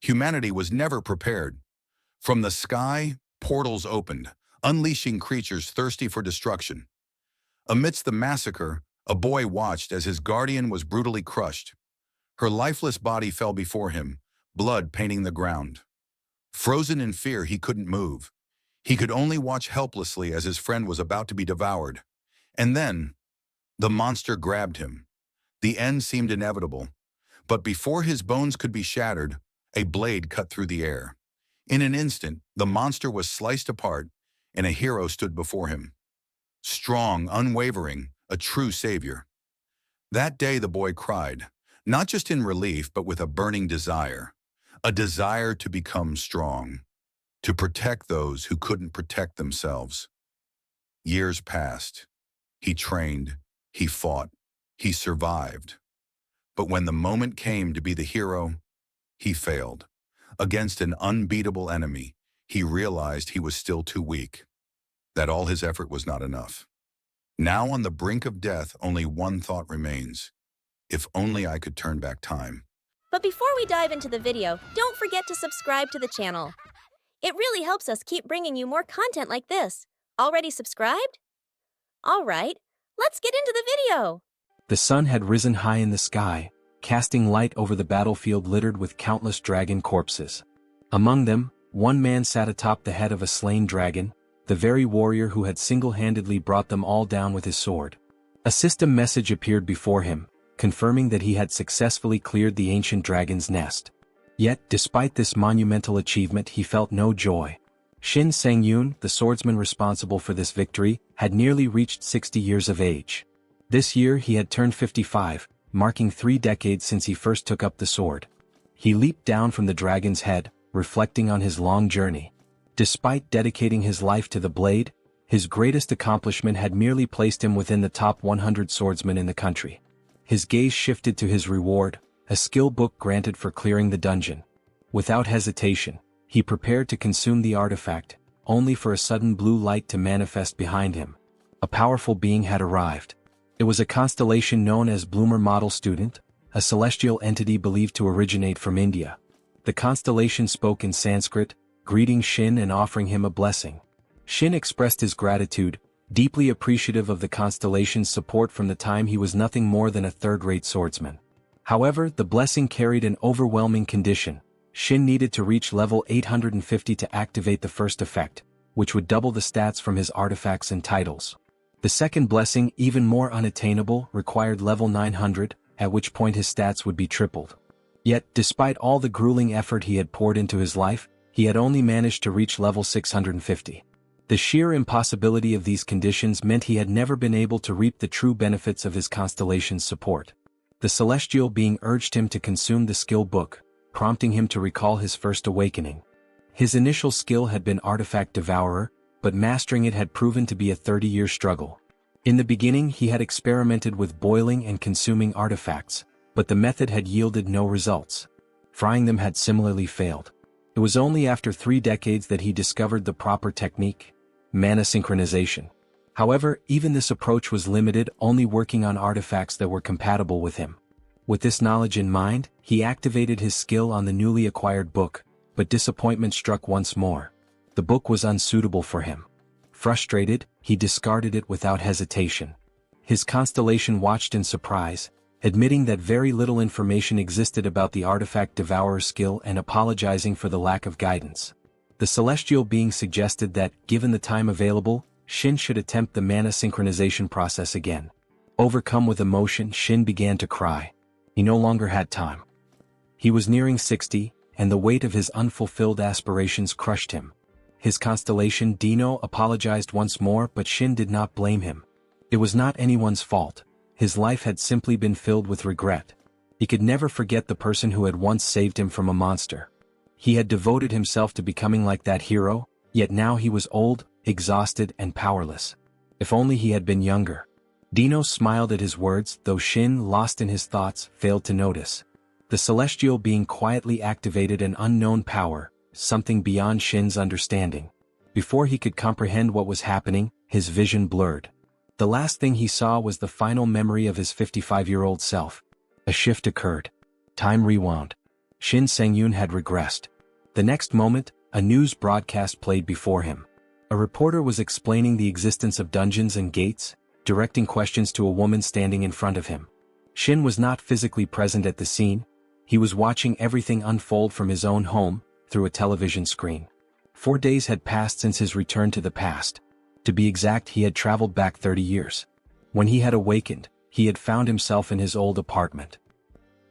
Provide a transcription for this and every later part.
Humanity was never prepared. From the sky, portals opened, unleashing creatures thirsty for destruction. Amidst the massacre, a boy watched as his guardian was brutally crushed. Her lifeless body fell before him, blood painting the ground. Frozen in fear, he couldn't move. He could only watch helplessly as his friend was about to be devoured. And then, the monster grabbed him. The end seemed inevitable. But before his bones could be shattered, a blade cut through the air. In an instant, the monster was sliced apart, and a hero stood before him. Strong, unwavering, a true savior. That day the boy cried, not just in relief, but with a burning desire. A desire to become strong, to protect those who couldn't protect themselves. Years passed. He trained, he fought, he survived. But when the moment came to be the hero, he failed. Against an unbeatable enemy, he realized he was still too weak, that all his effort was not enough. Now on the brink of death, only one thought remains. If only I could turn back time. But before we dive into the video, don't forget to subscribe to the channel. It really helps us keep bringing you more content like this. Already subscribed? All right, let's get into the video. The sun had risen high in the sky, casting light over the battlefield littered with countless dragon corpses. Among them, one man sat atop the head of a slain dragon, the very warrior who had single-handedly brought them all down with his sword. A system message appeared before him, confirming that he had successfully cleared the ancient dragon's nest. Yet, despite this monumental achievement, he felt no joy. Shin Sang-yoon, the swordsman responsible for this victory, had nearly reached 60 years of age. This year he had turned 55, marking 3 decades since he first took up the sword. He leaped down from the dragon's head, reflecting on his long journey. Despite dedicating his life to the blade, his greatest accomplishment had merely placed him within the top 100 swordsmen in the country. His gaze shifted to his reward, a skill book granted for clearing the dungeon. Without hesitation, he prepared to consume the artifact, only for a sudden blue light to manifest behind him. A powerful being had arrived. It was a constellation known as Bloomer Model Student, a celestial entity believed to originate from India. The constellation spoke in Sanskrit, greeting Shin and offering him a blessing. Shin expressed his gratitude, deeply appreciative of the constellation's support from the time he was nothing more than a third-rate swordsman. However, the blessing carried an overwhelming condition. Shin needed to reach level 850 to activate the first effect, which would double the stats from his artifacts and titles. The second blessing, even more unattainable, required level 900, at which point his stats would be tripled. Yet, despite all the grueling effort he had poured into his life, he had only managed to reach level 650. The sheer impossibility of these conditions meant he had never been able to reap the true benefits of his constellation's support. The celestial being urged him to consume the skill book, prompting him to recall his first awakening. His initial skill had been Artifact Devourer, but mastering it had proven to be a 30-year struggle. In the beginning he had experimented with boiling and consuming artifacts, but the method had yielded no results. Frying them had similarly failed. It was only after 3 decades that he discovered the proper technique, mana synchronization. However, even this approach was limited, only working on artifacts that were compatible with him. With this knowledge in mind, he activated his skill on the newly acquired book, but disappointment struck once more. The book was unsuitable for him. Frustrated, he discarded it without hesitation. His constellation watched in surprise, admitting that very little information existed about the Artifact Devourer skill and apologizing for the lack of guidance. The celestial being suggested that, given the time available, Shin should attempt the mana synchronization process again. Overcome with emotion, Shin began to cry. He no longer had time. He was nearing 60, and the weight of his unfulfilled aspirations crushed him. His constellation Dino apologized once more, but Shin did not blame him. It was not anyone's fault. His life had simply been filled with regret. He could never forget the person who had once saved him from a monster. He had devoted himself to becoming like that hero, yet now he was old, exhausted, and powerless. If only he had been younger. Dino smiled at his words, though Shin, lost in his thoughts, failed to notice. The celestial being quietly activated an unknown power, something beyond Shin's understanding. Before he could comprehend what was happening, his vision blurred. The last thing he saw was the final memory of his 55-year-old self. A shift occurred. Time rewound. Shin Sang-yoon had regressed. The next moment, a news broadcast played before him. A reporter was explaining the existence of dungeons and gates, directing questions to a woman standing in front of him. Shin was not physically present at the scene. He was watching everything unfold from his own home, through a television screen. 4 days had passed since his return to the past. To be exact, he had traveled back 30 years. When he had awakened, he had found himself in his old apartment.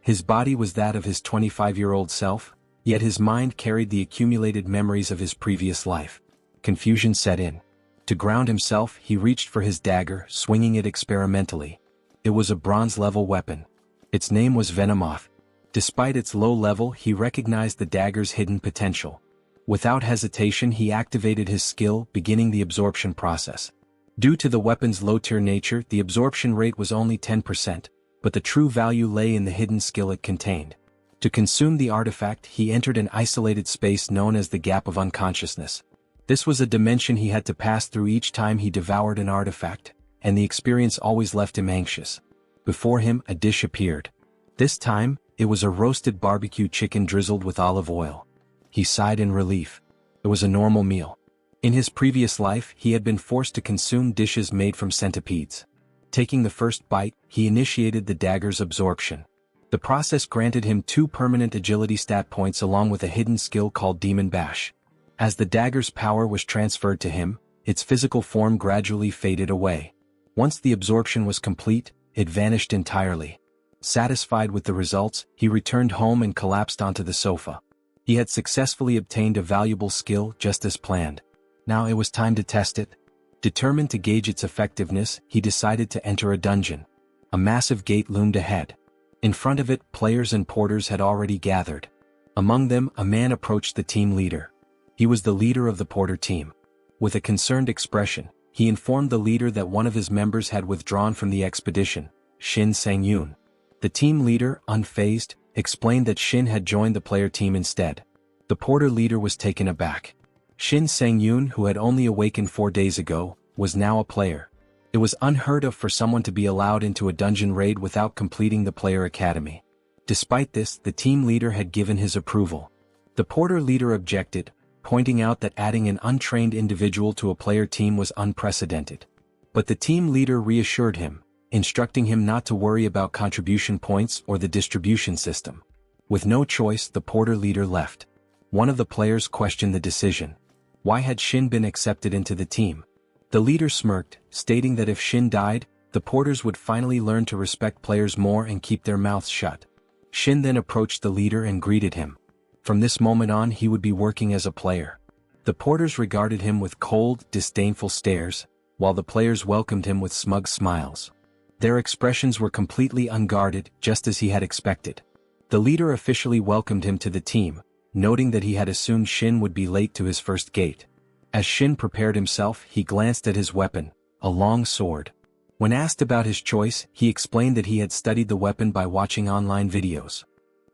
His body was that of his 25-year-old self, yet his mind carried the accumulated memories of his previous life. Confusion set in. To ground himself, he reached for his dagger, swinging it experimentally. It was a bronze-level weapon. Its name was Venomoth. Despite its low level, he recognized the dagger's hidden potential. Without hesitation, he activated his skill, beginning the absorption process. Due to the weapon's low-tier nature, the absorption rate was only 10%, but the true value lay in the hidden skill it contained. To consume the artifact, he entered an isolated space known as the Gap of Unconsciousness. This was a dimension he had to pass through each time he devoured an artifact, and the experience always left him anxious. Before him, a dish appeared. This time, it was a roasted barbecue chicken drizzled with olive oil. He sighed in relief. It was a normal meal. In his previous life, he had been forced to consume dishes made from centipedes. Taking the first bite, he initiated the dagger's absorption. The process granted him 2 permanent agility stat points along with a hidden skill called Demon Bash. As the dagger's power was transferred to him, its physical form gradually faded away. Once the absorption was complete, it vanished entirely. Satisfied with the results, he returned home and collapsed onto the sofa. He had successfully obtained a valuable skill just as planned. Now it was time to test it. Determined to gauge its effectiveness, he decided to enter a dungeon. A massive gate loomed ahead. In front of it, players and porters had already gathered. Among them, a man approached the team leader. He was the leader of the porter team. With a concerned expression, he informed the leader that one of his members had withdrawn from the expedition, Shin Sang-yoon. The team leader, unfazed, explained that Shin had joined the player team instead. The porter leader was taken aback. Shin Sang-yoon, who had only awakened 4 days ago, was now a player. It was unheard of for someone to be allowed into a dungeon raid without completing the player academy. Despite this, the team leader had given his approval. The porter leader objected, pointing out that adding an untrained individual to a player team was unprecedented. But the team leader reassured him, instructing him not to worry about contribution points or the distribution system. With no choice, the porter leader left. One of the players questioned the decision. Why had Shin been accepted into the team? The leader smirked, stating that if Shin died, the porters would finally learn to respect players more and keep their mouths shut. Shin then approached the leader and greeted him. From this moment on, he would be working as a player. The porters regarded him with cold, disdainful stares, while the players welcomed him with smug smiles. Their expressions were completely unguarded, just as he had expected. The leader officially welcomed him to the team, noting that he had assumed Shin would be late to his first gate. As Shin prepared himself, he glanced at his weapon, a long sword. When asked about his choice, he explained that he had studied the weapon by watching online videos.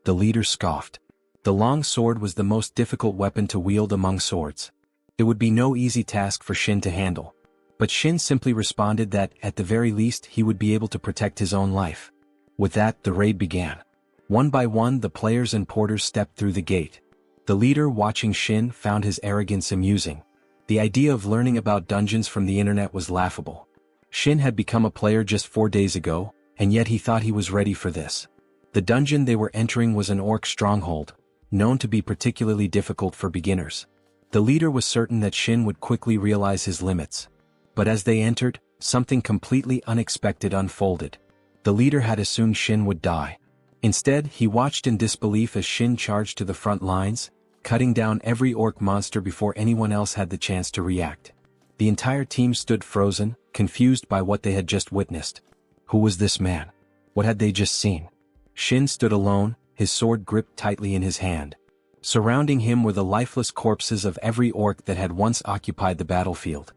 The leader scoffed. The long sword was the most difficult weapon to wield among swords. It would be no easy task for Shin to handle. But Shin simply responded that, at the very least, he would be able to protect his own life. With that, the raid began. One by one, the players and porters stepped through the gate. The leader, watching Shin, found his arrogance amusing. The idea of learning about dungeons from the internet was laughable. Shin had become a player just 4 days ago, and yet he thought he was ready for this. The dungeon they were entering was an orc stronghold, known to be particularly difficult for beginners. The leader was certain that Shin would quickly realize his limits. But as they entered, something completely unexpected unfolded. The leader had assumed Shin would die. Instead, he watched in disbelief as Shin charged to the front lines, cutting down every orc monster before anyone else had the chance to react. The entire team stood frozen, confused by what they had just witnessed. Who was this man? What had they just seen? Shin stood alone, his sword gripped tightly in his hand. Surrounding him were the lifeless corpses of every orc that had once occupied the battlefield.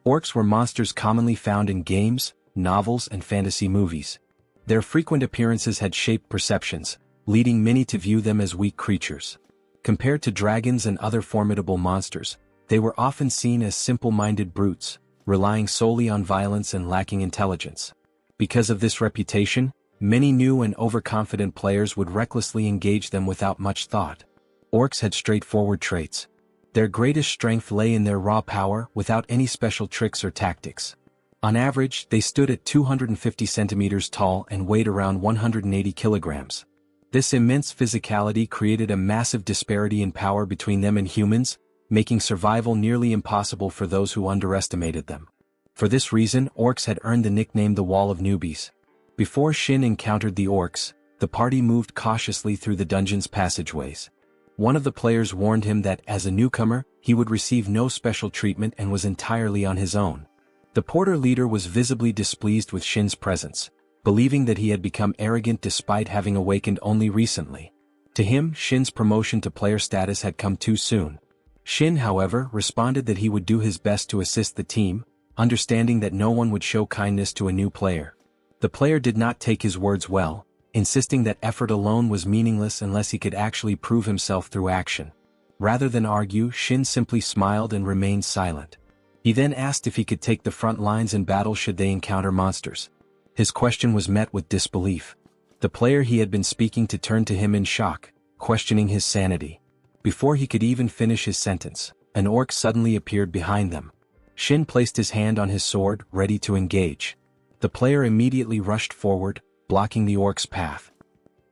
Orcs were monsters commonly found in games, novels, and fantasy movies. Their frequent appearances had shaped perceptions, leading many to view them as weak creatures. Compared to dragons and other formidable monsters, they were often seen as simple-minded brutes, relying solely on violence and lacking intelligence. Because of this reputation, many new and overconfident players would recklessly engage them without much thought. Orcs had straightforward traits. Their greatest strength lay in their raw power without any special tricks or tactics. On average, they stood at 250 centimeters tall and weighed around 180 kilograms. This immense physicality created a massive disparity in power between them and humans, making survival nearly impossible for those who underestimated them. For this reason, orcs had earned the nickname the Wall of Newbies. Before Shin encountered the orcs, the party moved cautiously through the dungeon's passageways. One of the players warned him that as a newcomer, he would receive no special treatment and was entirely on his own. The porter leader was visibly displeased with Shin's presence, believing that he had become arrogant despite having awakened only recently. To him, Shin's promotion to player status had come too soon. Shin, however, responded that he would do his best to assist the team, understanding that no one would show kindness to a new player. The player did not take his words well, insisting that effort alone was meaningless unless he could actually prove himself through action. Rather than argue, Shin simply smiled and remained silent. He then asked if he could take the front lines in battle should they encounter monsters. His question was met with disbelief. The player he had been speaking to turned to him in shock, questioning his sanity. Before he could even finish his sentence, an orc suddenly appeared behind them. Shin placed his hand on his sword, ready to engage. The player immediately rushed forward, blocking the orc's path.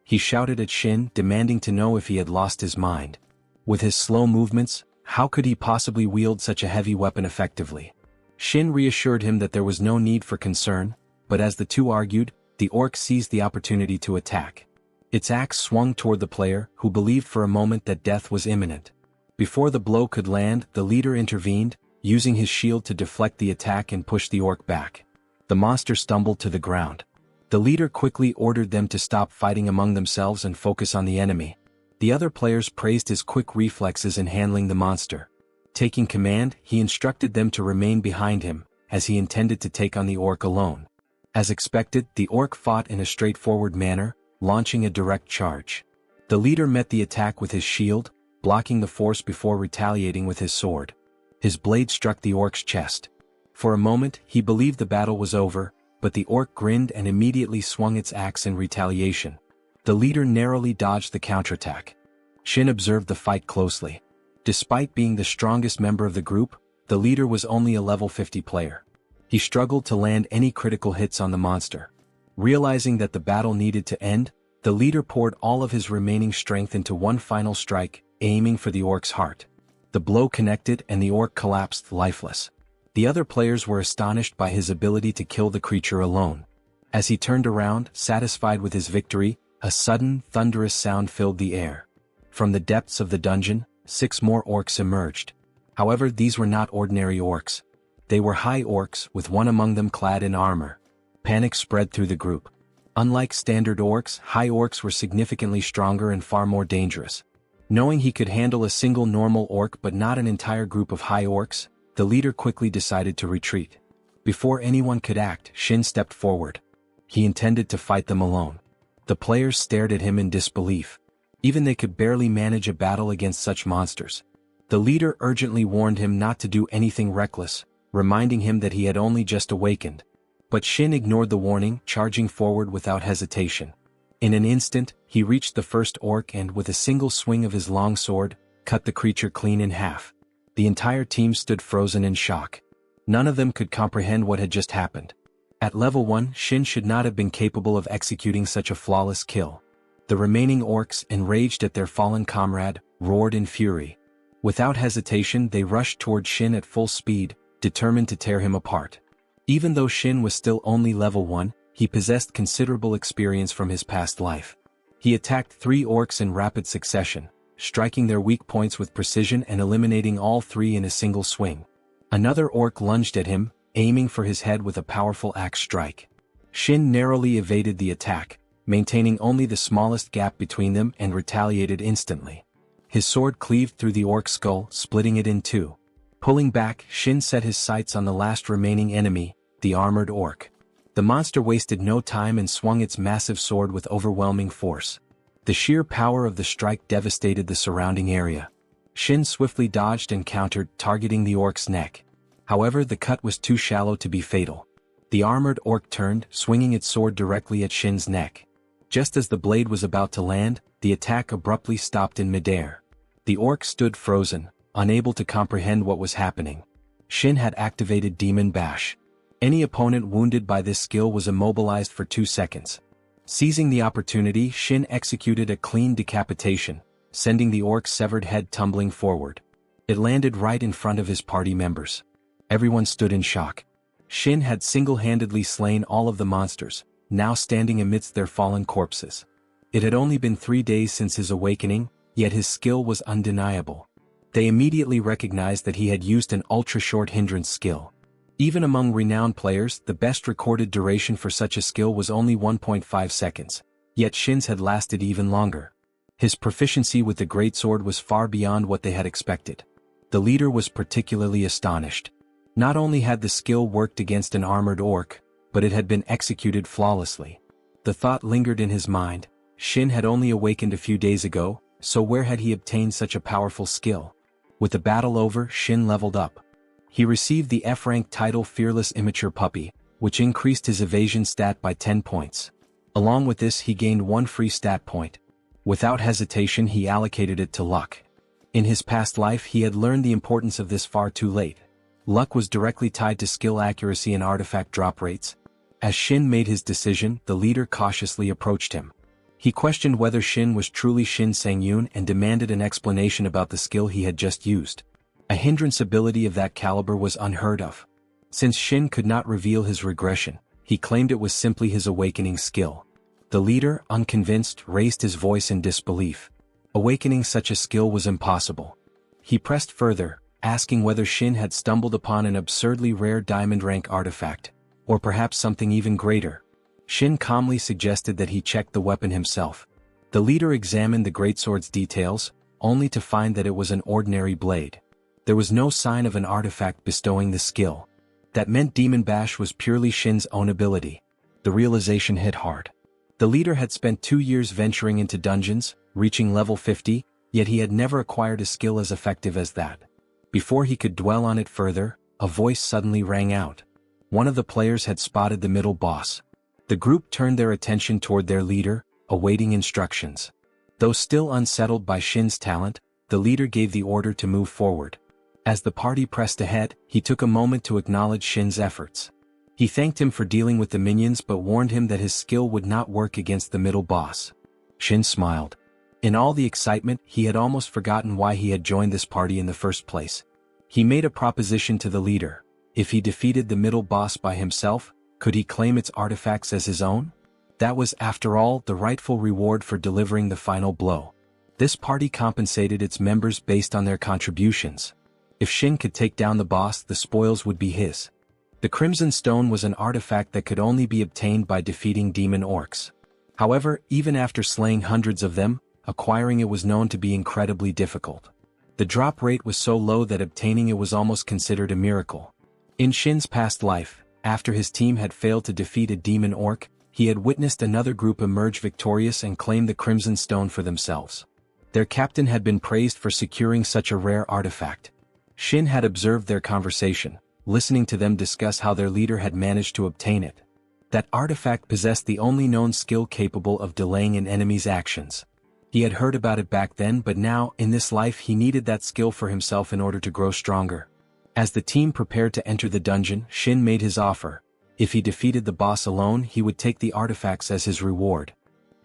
He shouted at Shin, demanding to know if he had lost his mind. With his slow movements, how could he possibly wield such a heavy weapon effectively? Shin reassured him that there was no need for concern, but as the two argued, the orc seized the opportunity to attack. Its axe swung toward the player, who believed for a moment that death was imminent. Before the blow could land, the leader intervened, using his shield to deflect the attack and push the orc back. The monster stumbled to the ground. The leader quickly ordered them to stop fighting among themselves and focus on the enemy. The other players praised his quick reflexes in handling the monster. Taking command, he instructed them to remain behind him, as he intended to take on the orc alone. As expected, the orc fought in a straightforward manner, launching a direct charge. The leader met the attack with his shield, blocking the force before retaliating with his sword. His blade struck the orc's chest. For a moment, he believed the battle was over, but the orc grinned and immediately swung its axe in retaliation. The leader narrowly dodged the counterattack. Shin observed the fight closely. Despite being the strongest member of the group, the leader was only a level 50 player. He struggled to land any critical hits on the monster. Realizing that the battle needed to end, the leader poured all of his remaining strength into one final strike, aiming for the orc's heart. The blow connected and the orc collapsed lifeless. The other players were astonished by his ability to kill the creature alone. As he turned around, satisfied with his victory, a sudden, thunderous sound filled the air. From the depths of the dungeon, 6 more orcs emerged. However, these were not ordinary orcs. They were high orcs, with one among them clad in armor. Panic spread through the group. Unlike standard orcs, high orcs were significantly stronger and far more dangerous. Knowing he could handle a single normal orc but not an entire group of high orcs, the leader quickly decided to retreat. Before anyone could act, Shin stepped forward. He intended to fight them alone. The players stared at him in disbelief. Even they could barely manage a battle against such monsters. The leader urgently warned him not to do anything reckless, reminding him that he had only just awakened. But Shin ignored the warning, charging forward without hesitation. In an instant, he reached the first orc and, with a single swing of his long sword, cut the creature clean in half. The entire team stood frozen in shock. None of them could comprehend what had just happened. At level 1, Shin should not have been capable of executing such a flawless kill. The remaining orcs, enraged at their fallen comrade, roared in fury. Without hesitation, they rushed toward Shin at full speed, determined to tear him apart. Even though Shin was still only level 1, he possessed considerable experience from his past life. He attacked 3 orcs in rapid succession, striking their weak points with precision and eliminating all 3 in a single swing. Another orc lunged at him, aiming for his head with a powerful axe strike. Shin narrowly evaded the attack, maintaining only the smallest gap between them, and retaliated instantly. His sword cleaved through the orc's skull, splitting it in 2. Pulling back, Shin set his sights on the last remaining enemy, the armored orc. The monster wasted no time and swung its massive sword with overwhelming force. The sheer power of the strike devastated the surrounding area. Shin swiftly dodged and countered, targeting the orc's neck. However, the cut was too shallow to be fatal. The armored orc turned, swinging its sword directly at Shin's neck. Just as the blade was about to land, the attack abruptly stopped in midair. The orc stood frozen, unable to comprehend what was happening. Shin had activated Demon Bash. Any opponent wounded by this skill was immobilized for 2 seconds. Seizing the opportunity, Shin executed a clean decapitation, sending the orc's severed head tumbling forward. It landed right in front of his party members. Everyone stood in shock. Shin had single-handedly slain all of the monsters, now standing amidst their fallen corpses. It had only been 3 days since his awakening, yet his skill was undeniable. They immediately recognized that he had used an ultra-short hindrance skill. Even among renowned players, the best recorded duration for such a skill was only 1.5 seconds, yet Shin's had lasted even longer. His proficiency with the greatsword was far beyond what they had expected. The leader was particularly astonished. Not only had the skill worked against an armored orc, but it had been executed flawlessly. The thought lingered in his mind: Shin had only awakened a few days ago, so where had he obtained such a powerful skill? With the battle over, Shin leveled up. He received the F-rank title Fearless Immature Puppy, which increased his evasion stat by 10 points. Along with this, he gained 1 free stat point. Without hesitation, he allocated it to luck. In his past life, he had learned the importance of this far too late. Luck was directly tied to skill accuracy and artifact drop rates. As Shin made his decision, the leader cautiously approached him. He questioned whether Shin was truly Shin Sang-yoon and demanded an explanation about the skill he had just used. A hindrance ability of that caliber was unheard of. Since Shin could not reveal his regression, he claimed it was simply his awakening skill. The leader, unconvinced, raised his voice in disbelief. Awakening such a skill was impossible. He pressed further, asking whether Shin had stumbled upon an absurdly rare diamond rank artifact, or perhaps something even greater. Shin calmly suggested that he check the weapon himself. The leader examined the greatsword's details, only to find that it was an ordinary blade. There was no sign of an artifact bestowing the skill. That meant Demon Bash was purely Shin's own ability. The realization hit hard. The leader had spent 2 years venturing into dungeons, reaching level 50, yet he had never acquired a skill as effective as that. Before he could dwell on it further, a voice suddenly rang out. One of the players had spotted the middle boss. The group turned their attention toward their leader, awaiting instructions. Though still unsettled by Shin's talent, the leader gave the order to move forward. As the party pressed ahead, he took a moment to acknowledge Shin's efforts. He thanked him for dealing with the minions but warned him that his skill would not work against the middle boss. Shin smiled. In all the excitement, he had almost forgotten why he had joined this party in the first place. He made a proposition to the leader. If he defeated the middle boss by himself, could he claim its artifacts as his own? That was, after all, the rightful reward for delivering the final blow. This party compensated its members based on their contributions. If Shin could take down the boss, the spoils would be his. The Crimson Stone was an artifact that could only be obtained by defeating demon orcs. However, even after slaying hundreds of them, acquiring it was known to be incredibly difficult. The drop rate was so low that obtaining it was almost considered a miracle. In Shin's past life, after his team had failed to defeat a demon orc, he had witnessed another group emerge victorious and claim the Crimson Stone for themselves. Their captain had been praised for securing such a rare artifact. Shin had observed their conversation, listening to them discuss how their leader had managed to obtain it. That artifact possessed the only known skill capable of delaying an enemy's actions. He had heard about it back then, but now, in this life, he needed that skill for himself in order to grow stronger. As the team prepared to enter the dungeon, Shin made his offer. If he defeated the boss alone, he would take the artifacts as his reward.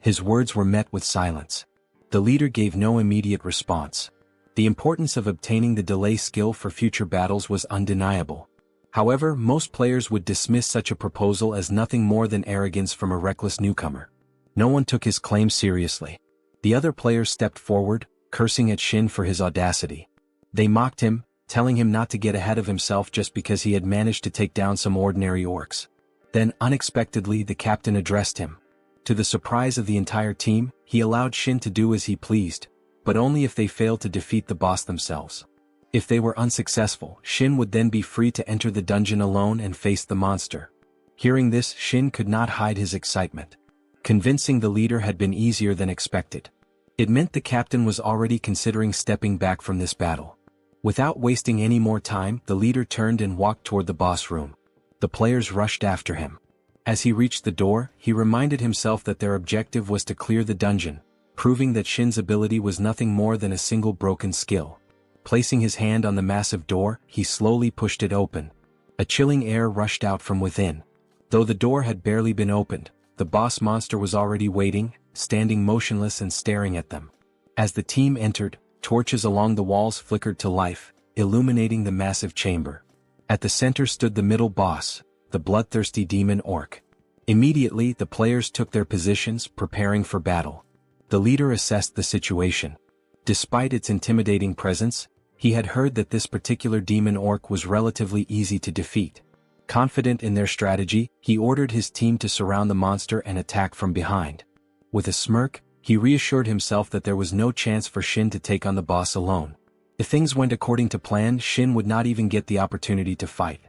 His words were met with silence. The leader gave no immediate response. The importance of obtaining the delay skill for future battles was undeniable. However, most players would dismiss such a proposal as nothing more than arrogance from a reckless newcomer. No one took his claim seriously. The other players stepped forward, cursing at Shin for his audacity. They mocked him, telling him not to get ahead of himself just because he had managed to take down some ordinary orcs. Then, unexpectedly, the captain addressed him. To the surprise of the entire team, he allowed Shin to do as he pleased, but only if they failed to defeat the boss themselves. If they were unsuccessful, Shin would then be free to enter the dungeon alone and face the monster. Hearing this, Shin could not hide his excitement. Convincing the leader had been easier than expected. It meant the captain was already considering stepping back from this battle. Without wasting any more time, the leader turned and walked toward the boss room. The players rushed after him. As he reached the door, he reminded himself that their objective was to clear the dungeon, proving that Shin's ability was nothing more than a single broken skill. Placing his hand on the massive door, he slowly pushed it open. A chilling air rushed out from within. Though the door had barely been opened, the boss monster was already waiting, standing motionless and staring at them. As the team entered, torches along the walls flickered to life, illuminating the massive chamber. At the center stood the middle boss, the bloodthirsty demon orc. Immediately, the players took their positions, preparing for battle. The leader assessed the situation. Despite its intimidating presence, he had heard that this particular demon orc was relatively easy to defeat. Confident in their strategy, he ordered his team to surround the monster and attack from behind. With a smirk, he reassured himself that there was no chance for Shin to take on the boss alone. If things went according to plan, Shin would not even get the opportunity to fight.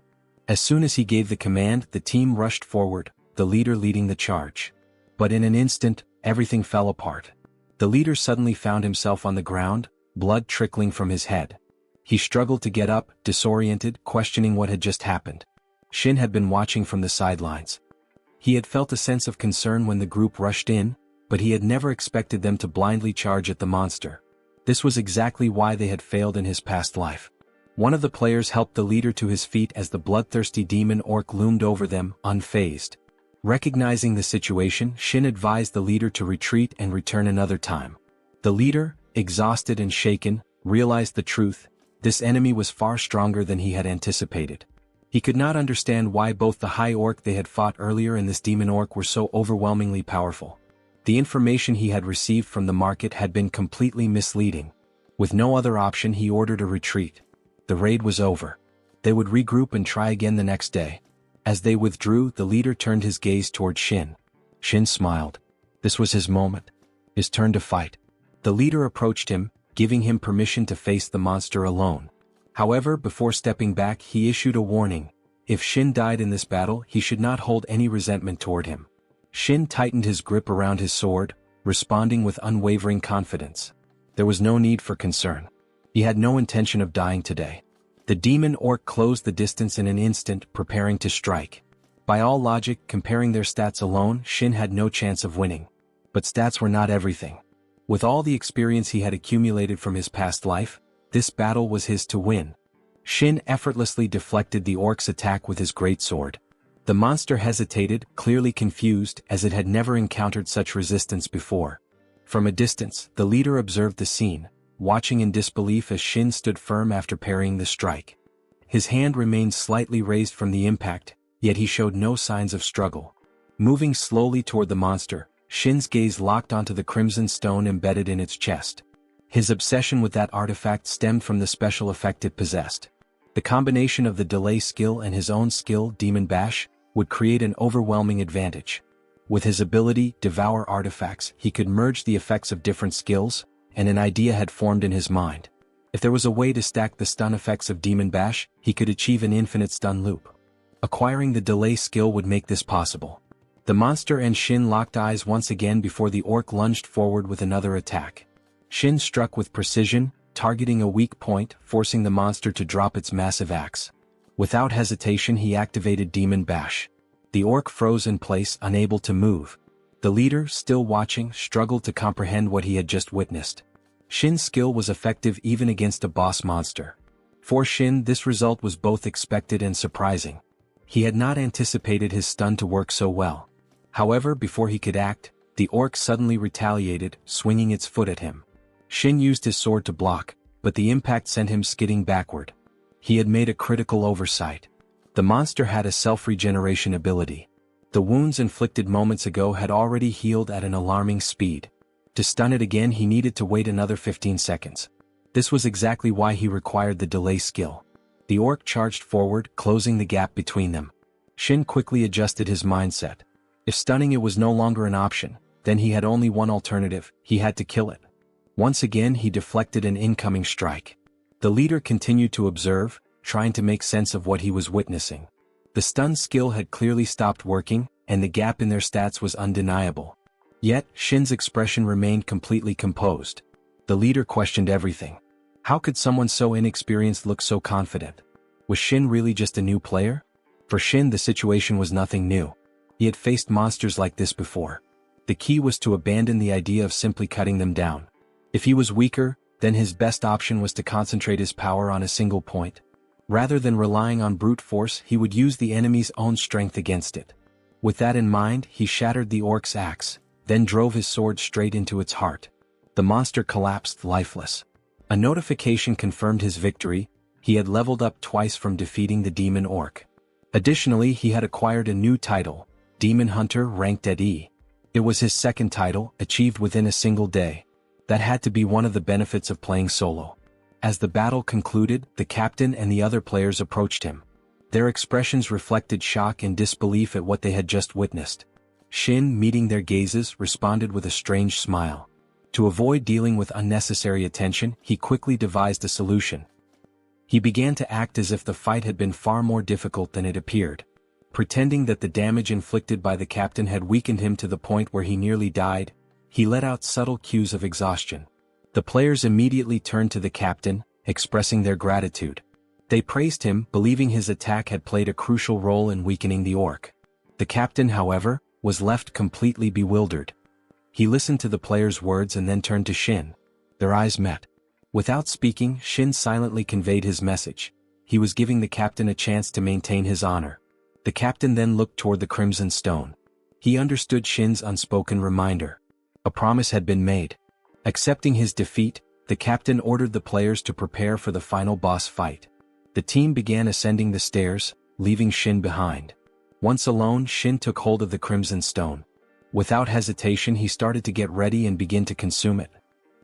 As soon as he gave the command, the team rushed forward, the leader leading the charge. But in an instant, everything fell apart. The leader suddenly found himself on the ground, blood trickling from his head. He struggled to get up, disoriented, questioning what had just happened. Shin had been watching from the sidelines. He had felt a sense of concern when the group rushed in, but he had never expected them to blindly charge at the monster. This was exactly why they had failed in his past life. One of the players helped the leader to his feet as the bloodthirsty demon orc loomed over them, unfazed. Recognizing the situation, Shin advised the leader to retreat and return another time. The leader, exhausted and shaken, realized the truth: this enemy was far stronger than he had anticipated. He could not understand why both the high orc they had fought earlier and this demon orc were so overwhelmingly powerful. The information he had received from the market had been completely misleading. With no other option, he ordered a retreat. The raid was over. They would regroup and try again the next day. As they withdrew, the leader turned his gaze toward Shin. Shin smiled. This was his moment. His turn to fight. The leader approached him, giving him permission to face the monster alone. However, before stepping back, he issued a warning. If Shin died in this battle, he should not hold any resentment toward him. Shin tightened his grip around his sword, responding with unwavering confidence. There was no need for concern. He had no intention of dying today. The demon orc closed the distance in an instant, preparing to strike. By all logic, comparing their stats alone, Shin had no chance of winning. But stats were not everything. With all the experience he had accumulated from his past life, this battle was his to win. Shin effortlessly deflected the orc's attack with his greatsword. The monster hesitated, clearly confused, as it had never encountered such resistance before. From a distance, the leader observed the scene, watching in disbelief as Shin stood firm after parrying the strike. His hand remained slightly raised from the impact, yet he showed no signs of struggle. Moving slowly toward the monster, Shin's gaze locked onto the crimson stone embedded in its chest. His obsession with that artifact stemmed from the special effect it possessed. The combination of the delay skill and his own skill, Demon Bash, would create an overwhelming advantage. With his ability, Devour Artifacts, he could merge the effects of different skills, and an idea had formed in his mind. If there was a way to stack the stun effects of Demon Bash, he could achieve an infinite stun loop. Acquiring the delay skill would make this possible. The monster and Shin locked eyes once again before the orc lunged forward with another attack. Shin struck with precision, targeting a weak point, forcing the monster to drop its massive axe. Without hesitation, he activated Demon Bash. The orc froze in place, unable to move. The leader, still watching, struggled to comprehend what he had just witnessed. Shin's skill was effective even against a boss monster. For Shin, this result was both expected and surprising. He had not anticipated his stun to work so well. However, before he could act, the orc suddenly retaliated, swinging its foot at him. Shin used his sword to block, but the impact sent him skidding backward. He had made a critical oversight. The monster had a self-regeneration ability. The wounds inflicted moments ago had already healed at an alarming speed. To stun it again, he needed to wait another 15 seconds. This was exactly why he required the delay skill. The orc charged forward, closing the gap between them. Shin quickly adjusted his mindset. If stunning it was no longer an option, then he had only one alternative: he had to kill it. Once again, he deflected an incoming strike. The leader continued to observe, trying to make sense of what he was witnessing. The stun skill had clearly stopped working, and the gap in their stats was undeniable. Yet, Shin's expression remained completely composed. The leader questioned everything. How could someone so inexperienced look so confident? Was Shin really just a new player? For Shin, the situation was nothing new. He had faced monsters like this before. The key was to abandon the idea of simply cutting them down. If he was weaker, then his best option was to concentrate his power on a single point. Rather than relying on brute force, he would use the enemy's own strength against it. With that in mind, he shattered the orc's axe, then drove his sword straight into its heart. The monster collapsed lifeless. A notification confirmed his victory. He had leveled up twice from defeating the demon orc. Additionally, he had acquired a new title, Demon Hunter, ranked at E. It was his second title, achieved within a single day. That had to be one of the benefits of playing solo. As the battle concluded, the captain and the other players approached him. Their expressions reflected shock and disbelief at what they had just witnessed. Shin, meeting their gazes, responded with a strange smile. To avoid dealing with unnecessary attention, he quickly devised a solution. He began to act as if the fight had been far more difficult than it appeared. Pretending that the damage inflicted by the captain had weakened him to the point where he nearly died, he let out subtle cues of exhaustion. The players immediately turned to the captain, expressing their gratitude. They praised him, believing his attack had played a crucial role in weakening the orc. The captain, however, was left completely bewildered. He listened to the players' words and then turned to Shin. Their eyes met. Without speaking, Shin silently conveyed his message. He was giving the captain a chance to maintain his honor. The captain then looked toward the Crimson Stone. He understood Shin's unspoken reminder. A promise had been made. Accepting his defeat, the captain ordered the players to prepare for the final boss fight. The team began ascending the stairs, leaving Shin behind. Once alone, Shin took hold of the Crimson Stone. Without hesitation, he started to get ready and begin to consume it.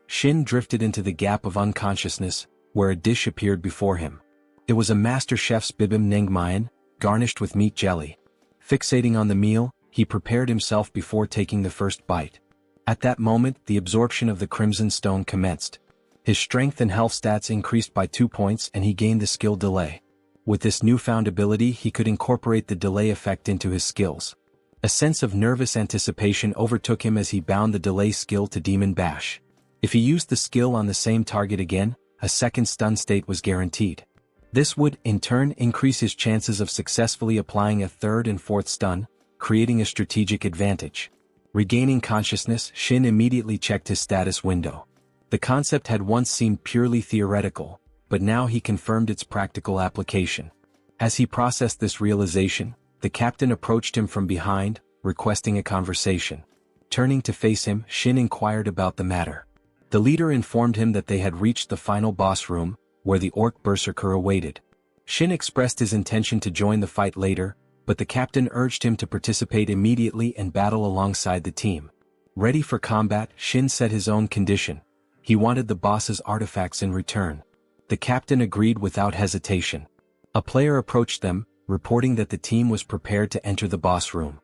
Shin drifted into the gap of unconsciousness, where a dish appeared before him. It was a master chef's bibim nengmayan, garnished with meat jelly. Fixating on the meal, he prepared himself before taking the first bite. At that moment, the absorption of the Crimson Stone commenced. His strength and health stats increased by 2 points and he gained the skill delay. With this newfound ability, he could incorporate the delay effect into his skills. A sense of nervous anticipation overtook him as he bound the delay skill to Demon Bash. If he used the skill on the same target again, a second stun state was guaranteed. This would, in turn, increase his chances of successfully applying a third and fourth stun, creating a strategic advantage. Regaining consciousness, Shin immediately checked his status window. The concept had once seemed purely theoretical, but now he confirmed its practical application. As he processed this realization, the captain approached him from behind, requesting a conversation. Turning to face him, Shin inquired about the matter. The leader informed him that they had reached the final boss room, where the orc Berserker awaited. Shin expressed his intention to join the fight later, but the captain urged him to participate immediately and battle alongside the team. Ready for combat, Shin set his own condition. He wanted the boss's artifacts in return. The captain agreed without hesitation. A player approached them, reporting that the team was prepared to enter the boss room.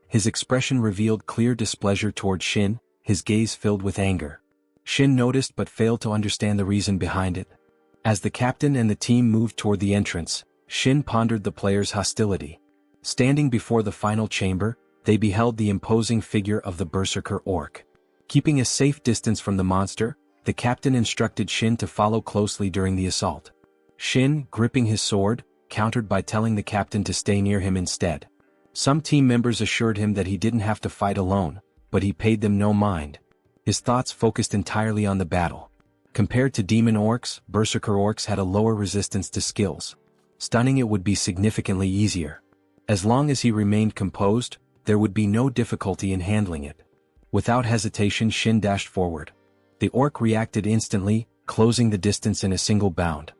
His expression revealed clear displeasure toward Shin, his gaze filled with anger. Shin noticed but failed to understand the reason behind it. As the captain and the team moved toward the entrance, Shin pondered the players' hostility. Standing before the final chamber, they beheld the imposing figure of the Berserker orc. Keeping a safe distance from the monster, the captain instructed Shin to follow closely during the assault. Shin, gripping his sword, countered by telling the captain to stay near him instead. Some team members assured him that he didn't have to fight alone, but he paid them no mind. His thoughts focused entirely on the battle. Compared to demon orcs, Berserker orcs had a lower resistance to skills. Stunning it would be significantly easier. As long as he remained composed, there would be no difficulty in handling it. Without hesitation, Shin dashed forward. The orc reacted instantly, closing the distance in a single bound.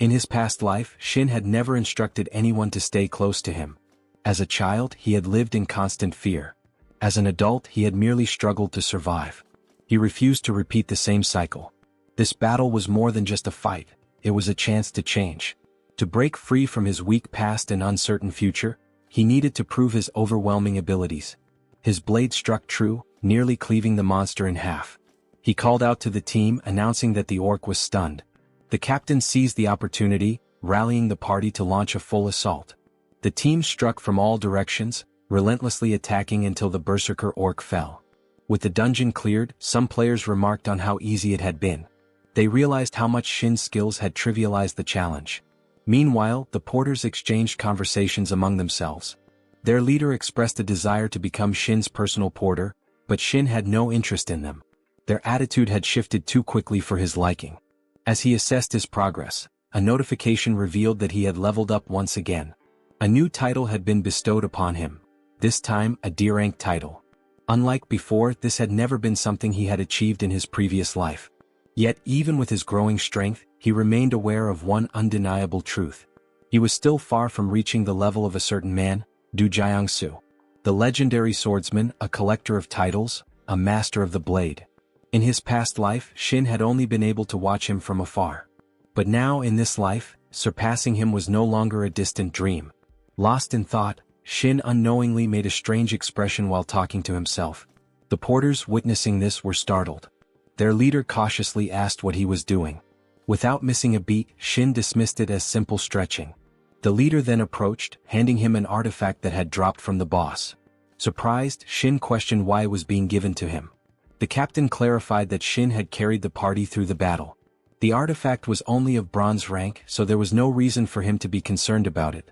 In his past life, Shin had never instructed anyone to stay close to him. As a child, he had lived in constant fear. As an adult, he had merely struggled to survive. He refused to repeat the same cycle. This battle was more than just a fight, it was a chance to change. To break free from his weak past and uncertain future, he needed to prove his overwhelming abilities. His blade struck true, nearly cleaving the monster in half. He called out to the team, announcing that the orc was stunned. The captain seized the opportunity, rallying the party to launch a full assault. The team struck from all directions, relentlessly attacking until the Berserker orc fell. With the dungeon cleared, some players remarked on how easy it had been. They realized how much Shin's skills had trivialized the challenge. Meanwhile, the porters exchanged conversations among themselves. Their leader expressed a desire to become Shin's personal porter, but Shin had no interest in them. Their attitude had shifted too quickly for his liking. As he assessed his progress, a notification revealed that he had leveled up once again. A new title had been bestowed upon him, this time a D-rank title. Unlike before, this had never been something he had achieved in his previous life. Yet even with his growing strength, he remained aware of one undeniable truth. He was still far from reaching the level of a certain man, Du Jiangsu, the legendary swordsman, a collector of titles, a master of the blade. In his past life, Shin had only been able to watch him from afar. But now in this life, surpassing him was no longer a distant dream. Lost in thought, Shin unknowingly made a strange expression while talking to himself. The porters witnessing this were startled. Their leader cautiously asked what he was doing. Without missing a beat, Shin dismissed it as simple stretching. The leader then approached, handing him an artifact that had dropped from the boss. Surprised, Shin questioned why it was being given to him. The captain clarified that Shin had carried the party through the battle. The artifact was only of bronze rank, so there was no reason for him to be concerned about it.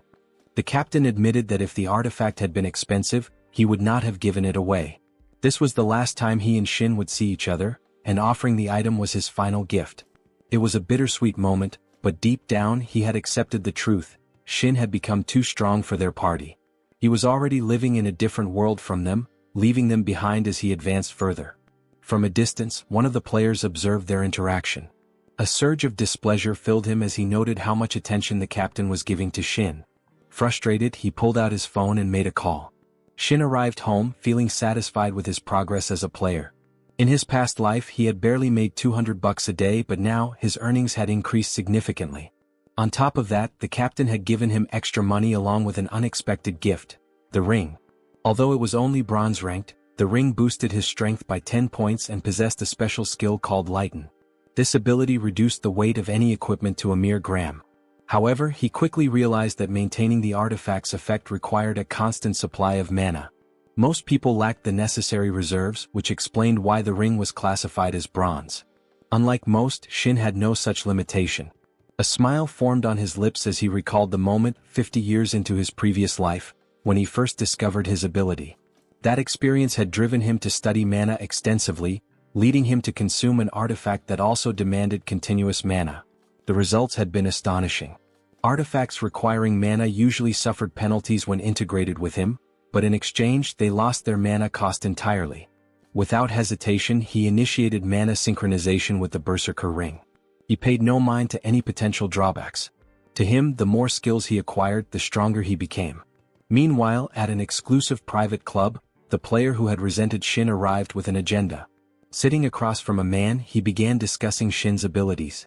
The captain admitted that if the artifact had been expensive, he would not have given it away. This was the last time he and Shin would see each other, and offering the item was his final gift. It was a bittersweet moment, but deep down he had accepted the truth. Shin had become too strong for their party. He was already living in a different world from them, leaving them behind as he advanced further. From a distance, one of the players observed their interaction. A surge of displeasure filled him as he noted how much attention the captain was giving to Shin. Frustrated, he pulled out his phone and made a call. Shin arrived home, feeling satisfied with his progress as a player. In his past life, he had barely made $200 a day, but now his earnings had increased significantly. On top of that, the captain had given him extra money along with an unexpected gift, the ring. Although it was only bronze ranked, the ring boosted his strength by 10 points and possessed a special skill called Lighten. This ability reduced the weight of any equipment to a mere gram. However, he quickly realized that maintaining the artifact's effect required a constant supply of mana. Most people lacked the necessary reserves, which explained why the ring was classified as bronze. Unlike most, Shin had no such limitation. A smile formed on his lips as he recalled the moment, 50 years into his previous life, when he first discovered his ability. That experience had driven him to study mana extensively, leading him to consume an artifact that also demanded continuous mana. The results had been astonishing. Artifacts requiring mana usually suffered penalties when integrated with him, but in exchange they lost their mana cost entirely. Without hesitation, he initiated mana synchronization with the Berserker ring. He paid no mind to any potential drawbacks. To him, the more skills he acquired, the stronger he became. Meanwhile, at an exclusive private club, the player who had resented Shin arrived with an agenda. Sitting across from a man, he began discussing Shin's abilities.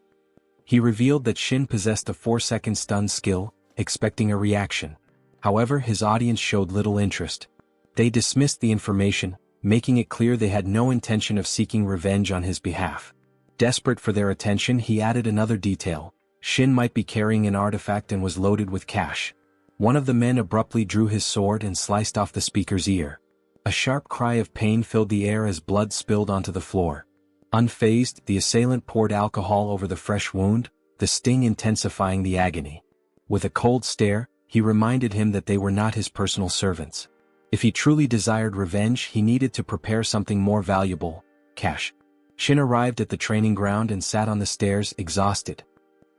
He revealed that Shin possessed a 4-second stun skill, expecting a reaction. However, his audience showed little interest. They dismissed the information, making it clear they had no intention of seeking revenge on his behalf. Desperate for their attention, he added another detail. Shin might be carrying an artifact and was loaded with cash. One of the men abruptly drew his sword and sliced off the speaker's ear. A sharp cry of pain filled the air as blood spilled onto the floor. Unfazed, the assailant poured alcohol over the fresh wound, the sting intensifying the agony. With a cold stare, he reminded him that they were not his personal servants. If he truly desired revenge, he needed to prepare something more valuable: cash. Shin arrived at the training ground and sat on the stairs, exhausted.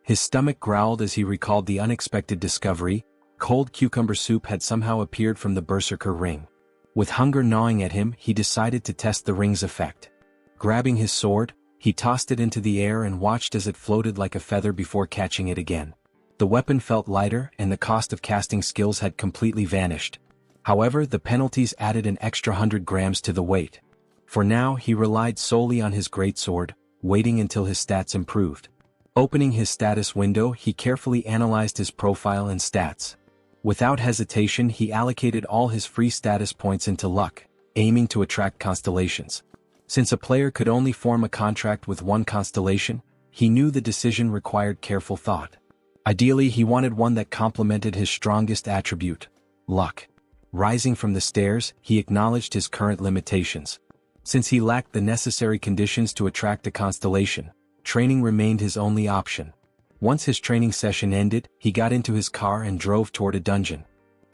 His stomach growled as he recalled the unexpected discovery: cold cucumber soup had somehow appeared from the Berserker ring. With hunger gnawing at him, he decided to test the ring's effect. Grabbing his sword, he tossed it into the air and watched as it floated like a feather before catching it again. The weapon felt lighter, and the cost of casting skills had completely vanished. However, the penalties added an extra 100 grams to the weight. For now, he relied solely on his greatsword, waiting until his stats improved. Opening his status window, he carefully analyzed his profile and stats. Without hesitation, he allocated all his free status points into luck, aiming to attract constellations. Since a player could only form a contract with one constellation, he knew the decision required careful thought. Ideally, he wanted one that complemented his strongest attribute: luck. Rising from the stairs, he acknowledged his current limitations. Since he lacked the necessary conditions to attract a constellation, training remained his only option. Once his training session ended, he got into his car and drove toward a dungeon.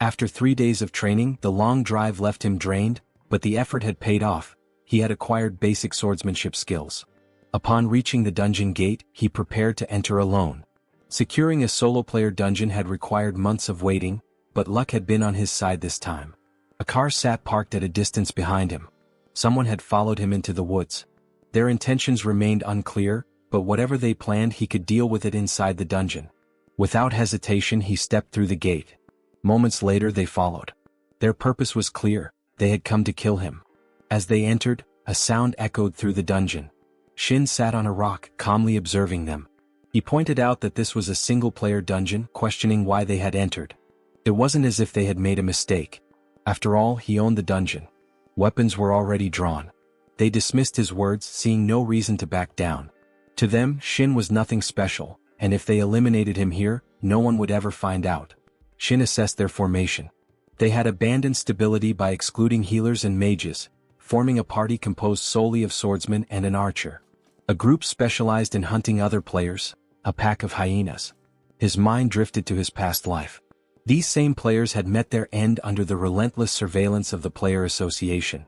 After 3 days of training, the long drive left him drained, but the effort had paid off. He had acquired basic swordsmanship skills. Upon reaching the dungeon gate, he prepared to enter alone. Securing a solo-player dungeon had required months of waiting, but luck had been on his side this time. A car sat parked at a distance behind him. Someone had followed him into the woods. Their intentions remained unclear, but whatever they planned, he could deal with it inside the dungeon. Without hesitation, he stepped through the gate. Moments later, they followed. Their purpose was clear: they had come to kill him. As they entered, a sound echoed through the dungeon. Shin sat on a rock, calmly observing them. He pointed out that this was a single-player dungeon, questioning why they had entered. It wasn't as if they had made a mistake. After all, he owned the dungeon. Weapons were already drawn. They dismissed his words, seeing no reason to back down. To them, Shin was nothing special, and if they eliminated him here, no one would ever find out. Shin assessed their formation. They had abandoned stability by excluding healers and mages, forming a party composed solely of swordsmen and an archer. A group specialized in hunting other players, a pack of hyenas. His mind drifted to his past life. These same players had met their end under the relentless surveillance of the Player Association.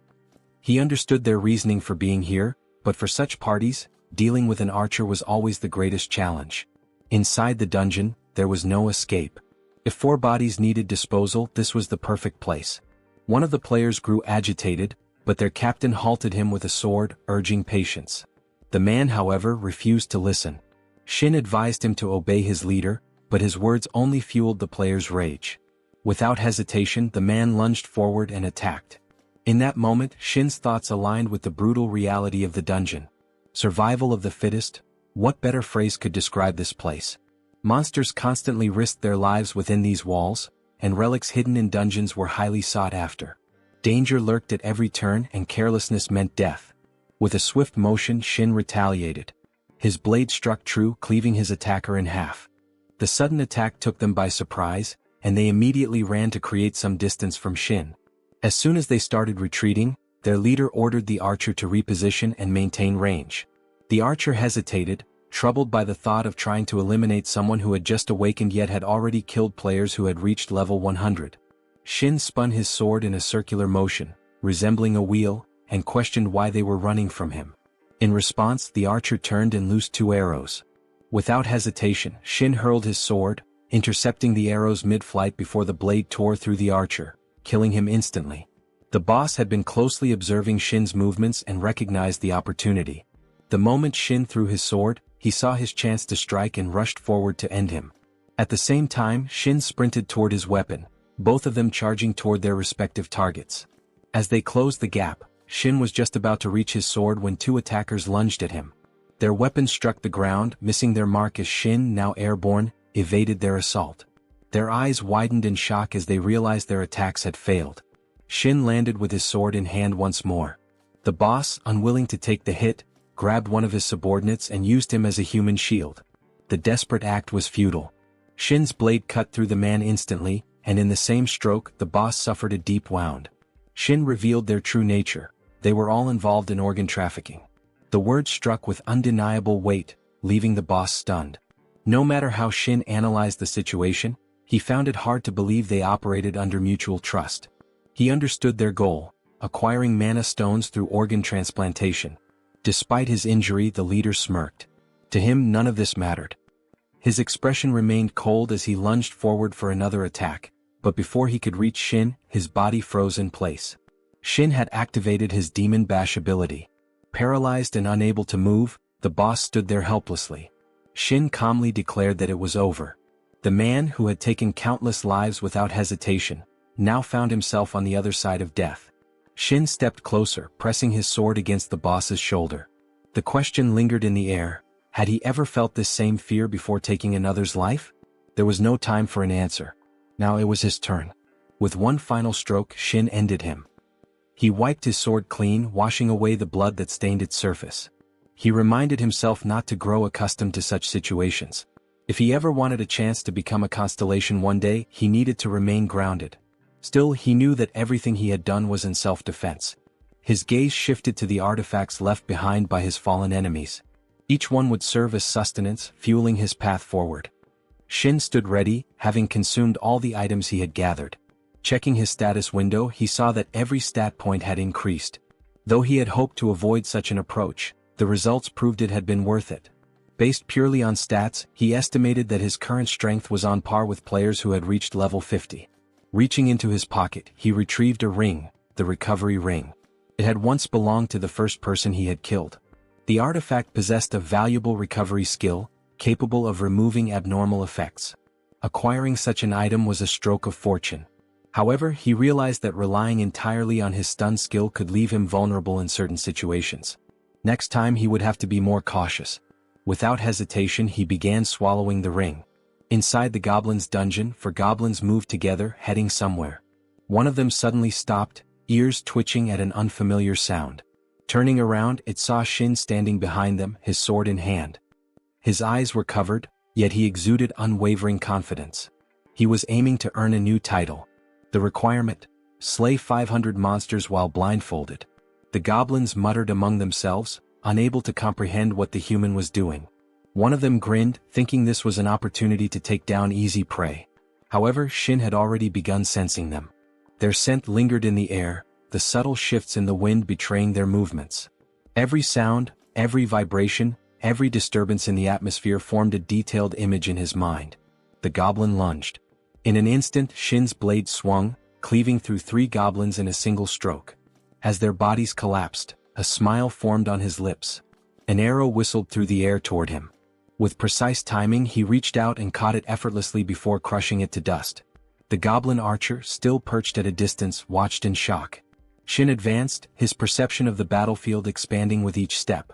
He understood their reasoning for being here, but for such parties, dealing with an archer was always the greatest challenge. Inside the dungeon, there was no escape. If 4 bodies needed disposal, this was the perfect place. One of the players grew agitated, but their captain halted him with a sword, urging patience. The man, however, refused to listen. Shin advised him to obey his leader, but his words only fueled the player's rage. Without hesitation, the man lunged forward and attacked. In that moment, Shin's thoughts aligned with the brutal reality of the dungeon. Survival of the fittest? What better phrase could describe this place? Monsters constantly risked their lives within these walls, and relics hidden in dungeons were highly sought after. Danger lurked at every turn, and carelessness meant death. With a swift motion, Shin retaliated. His blade struck true, cleaving his attacker in half. The sudden attack took them by surprise, and they immediately ran to create some distance from Shin. As soon as they started retreating, their leader ordered the archer to reposition and maintain range. The archer hesitated, troubled by the thought of trying to eliminate someone who had just awakened yet had already killed players who had reached level 100. Shin spun his sword in a circular motion, resembling a wheel, and questioned why they were running from him. In response, the archer turned and loosed 2 arrows. Without hesitation, Shin hurled his sword, intercepting the arrows mid-flight before the blade tore through the archer, killing him instantly. The boss had been closely observing Shin's movements and recognized the opportunity. The moment Shin threw his sword, he saw his chance to strike and rushed forward to end him. At the same time, Shin sprinted toward his weapon, both of them charging toward their respective targets. As they closed the gap, Shin was just about to reach his sword when 2 attackers lunged at him. Their weapons struck the ground, missing their mark as Shin, now airborne, evaded their assault. Their eyes widened in shock as they realized their attacks had failed. Shin landed with his sword in hand once more. The boss, unwilling to take the hit, grabbed one of his subordinates and used him as a human shield. The desperate act was futile. Shin's blade cut through the man instantly, and in the same stroke, the boss suffered a deep wound. Shin revealed their true nature. They were all involved in organ trafficking. The word struck with undeniable weight, leaving the boss stunned. No matter how Shin analyzed the situation, he found it hard to believe they operated under mutual trust. He understood their goal, acquiring mana stones through organ transplantation. Despite his injury, the leader smirked. To him, none of this mattered. His expression remained cold as he lunged forward for another attack, but before he could reach Shin, his body froze in place. Shin had activated his Demon Bash ability. Paralyzed and unable to move, the boss stood there helplessly. Shin calmly declared that it was over. The man who had taken countless lives without hesitation, now found himself on the other side of death. Shin stepped closer, pressing his sword against the boss's shoulder. The question lingered in the air: had he ever felt this same fear before taking another's life? There was no time for an answer. Now it was his turn. With one final stroke, Shin ended him. He wiped his sword clean, washing away the blood that stained its surface. He reminded himself not to grow accustomed to such situations. If he ever wanted a chance to become a constellation one day, he needed to remain grounded. Still, he knew that everything he had done was in self-defense. His gaze shifted to the artifacts left behind by his fallen enemies. Each one would serve as sustenance, fueling his path forward. Shin stood ready, having consumed all the items he had gathered. Checking his status window, he saw that every stat point had increased. Though he had hoped to avoid such an approach, the results proved it had been worth it. Based purely on stats, he estimated that his current strength was on par with players who had reached level 50. Reaching into his pocket, he retrieved a ring, the recovery ring. It had once belonged to the first person he had killed. The artifact possessed a valuable recovery skill, capable of removing abnormal effects. Acquiring such an item was a stroke of fortune. However, he realized that relying entirely on his stun skill could leave him vulnerable in certain situations. Next time he would have to be more cautious. Without hesitation, he began swallowing the ring. Inside the goblin's dungeon, 4 goblins moved together, heading somewhere. One of them suddenly stopped, ears twitching at an unfamiliar sound. Turning around, it saw Shin standing behind them, his sword in hand. His eyes were covered, yet he exuded unwavering confidence. He was aiming to earn a new title. The requirement: slay 500 monsters while blindfolded. The goblins muttered among themselves, unable to comprehend what the human was doing. One of them grinned, thinking this was an opportunity to take down easy prey. However, Shin had already begun sensing them. Their scent lingered in the air, the subtle shifts in the wind betraying their movements. Every sound, every vibration, every disturbance in the atmosphere formed a detailed image in his mind. The goblin lunged. In an instant, Shin's blade swung, cleaving through 3 goblins in a single stroke. As their bodies collapsed, a smile formed on his lips. An arrow whistled through the air toward him. With precise timing, he reached out and caught it effortlessly before crushing it to dust. The goblin archer, still perched at a distance, watched in shock. Shin advanced, his perception of the battlefield expanding with each step.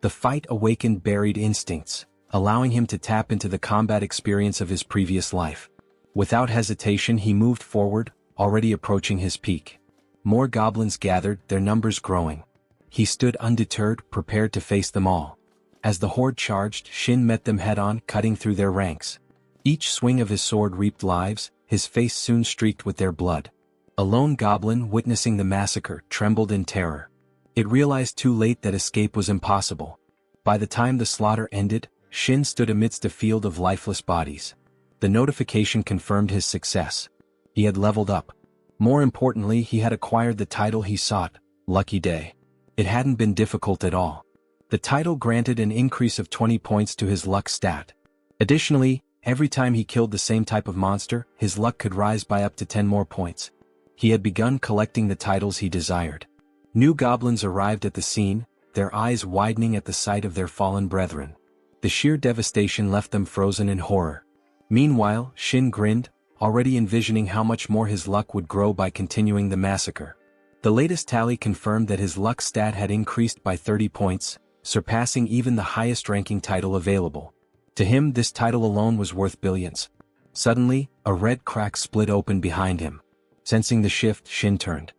The fight awakened buried instincts, allowing him to tap into the combat experience of his previous life. Without hesitation, he moved forward, already approaching his peak. More goblins gathered, their numbers growing. He stood undeterred, prepared to face them all. As the horde charged, Shin met them head-on, cutting through their ranks. Each swing of his sword reaped lives, his face soon streaked with their blood. A lone goblin, witnessing the massacre, trembled in terror. It realized too late that escape was impossible. By the time the slaughter ended, Shin stood amidst a field of lifeless bodies. The notification confirmed his success. He had leveled up. More importantly, he had acquired the title he sought, Lucky Day. It hadn't been difficult at all. The title granted an increase of 20 points to his luck stat. Additionally, every time he killed the same type of monster, his luck could rise by up to 10 more points. He had begun collecting the titles he desired. New goblins arrived at the scene, their eyes widening at the sight of their fallen brethren. The sheer devastation left them frozen in horror. Meanwhile, Shin grinned, already envisioning how much more his luck would grow by continuing the massacre. The latest tally confirmed that his luck stat had increased by 30 points, surpassing even the highest-ranking title available. To him, this title alone was worth billions. Suddenly, a red crack split open behind him. Sensing the shift, Shin turned.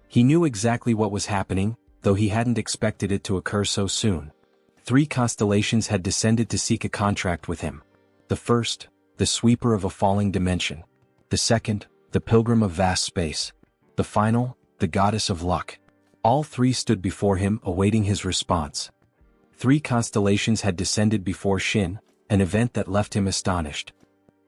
He knew exactly what was happening, though he hadn't expected it to occur so soon. 3 constellations had descended to seek a contract with him. The first, the sweeper of a falling dimension. The second, the pilgrim of vast space. The final, the goddess of luck. All 3 stood before him, awaiting his response. 3 constellations had descended before Shin, an event that left him astonished.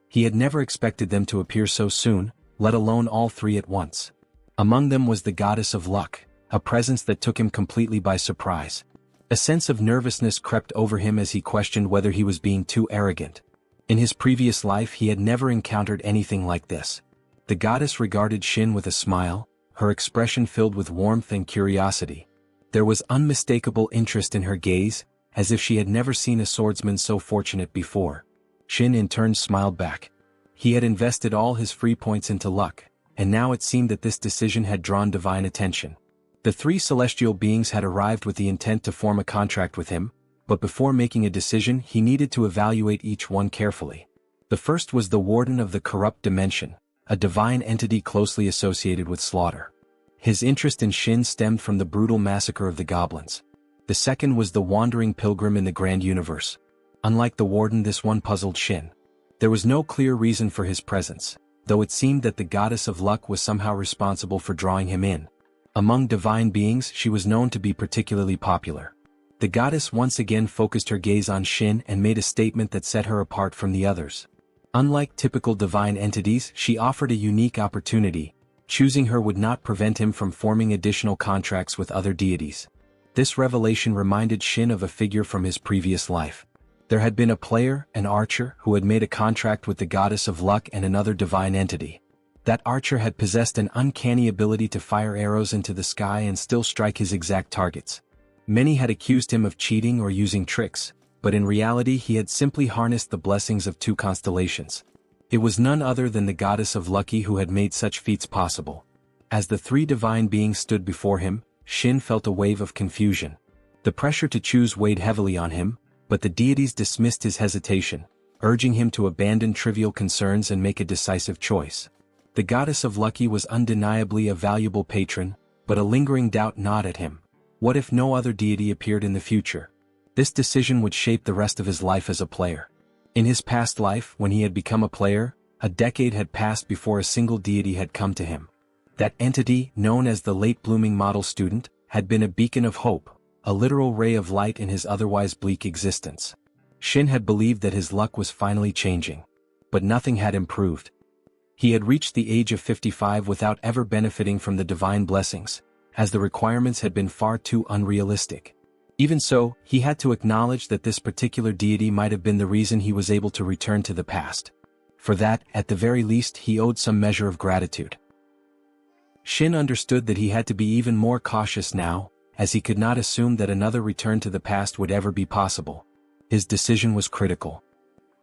He had never expected them to appear so soon, let alone all 3 at once. Among them was the goddess of luck, a presence that took him completely by surprise. A sense of nervousness crept over him as he questioned whether he was being too arrogant. In his previous life, he had never encountered anything like this. The goddess regarded Shin with a smile, her expression filled with warmth and curiosity. There was unmistakable interest in her gaze, as if she had never seen a swordsman so fortunate before. Shin in turn smiled back. He had invested all his free points into luck, and now it seemed that this decision had drawn divine attention. The 3 celestial beings had arrived with the intent to form a contract with him, but before making a decision, he needed to evaluate each one carefully. The first was the Warden of the Corrupt Dimension, a divine entity closely associated with slaughter. His interest in Shin stemmed from the brutal massacre of the goblins. The second was the Wandering Pilgrim in the Grand Universe. Unlike the Warden, this one puzzled Shin. There was no clear reason for his presence, though it seemed that the Goddess of Luck was somehow responsible for drawing him in. Among divine beings, she was known to be particularly popular. The goddess once again focused her gaze on Shin and made a statement that set her apart from the others. Unlike typical divine entities, she offered a unique opportunity. Choosing her would not prevent him from forming additional contracts with other deities. This revelation reminded Shin of a figure from his previous life. There had been a player, an archer, who had made a contract with the goddess of luck and another divine entity. That archer had possessed an uncanny ability to fire arrows into the sky and still strike his exact targets. Many had accused him of cheating or using tricks, but in reality he had simply harnessed the blessings of 2 constellations. It was none other than the goddess of Lucky who had made such feats possible. As the 3 divine beings stood before him, Shin felt a wave of confusion. The pressure to choose weighed heavily on him, but the deities dismissed his hesitation, urging him to abandon trivial concerns and make a decisive choice. The goddess of Lucky was undeniably a valuable patron, but a lingering doubt gnawed at him. What if no other deity appeared in the future? This decision would shape the rest of his life as a player. In his past life, when he had become a player, a decade had passed before a single deity had come to him. That entity, known as the late-blooming model student, had been a beacon of hope, a literal ray of light in his otherwise bleak existence. Shin had believed that his luck was finally changing. But nothing had improved. He had reached the age of 55 without ever benefiting from the divine blessings, as the requirements had been far too unrealistic. Even so, he had to acknowledge that this particular deity might have been the reason he was able to return to the past. For that, at the very least, he owed some measure of gratitude. Shin understood that he had to be even more cautious now, as he could not assume that another return to the past would ever be possible. His decision was critical.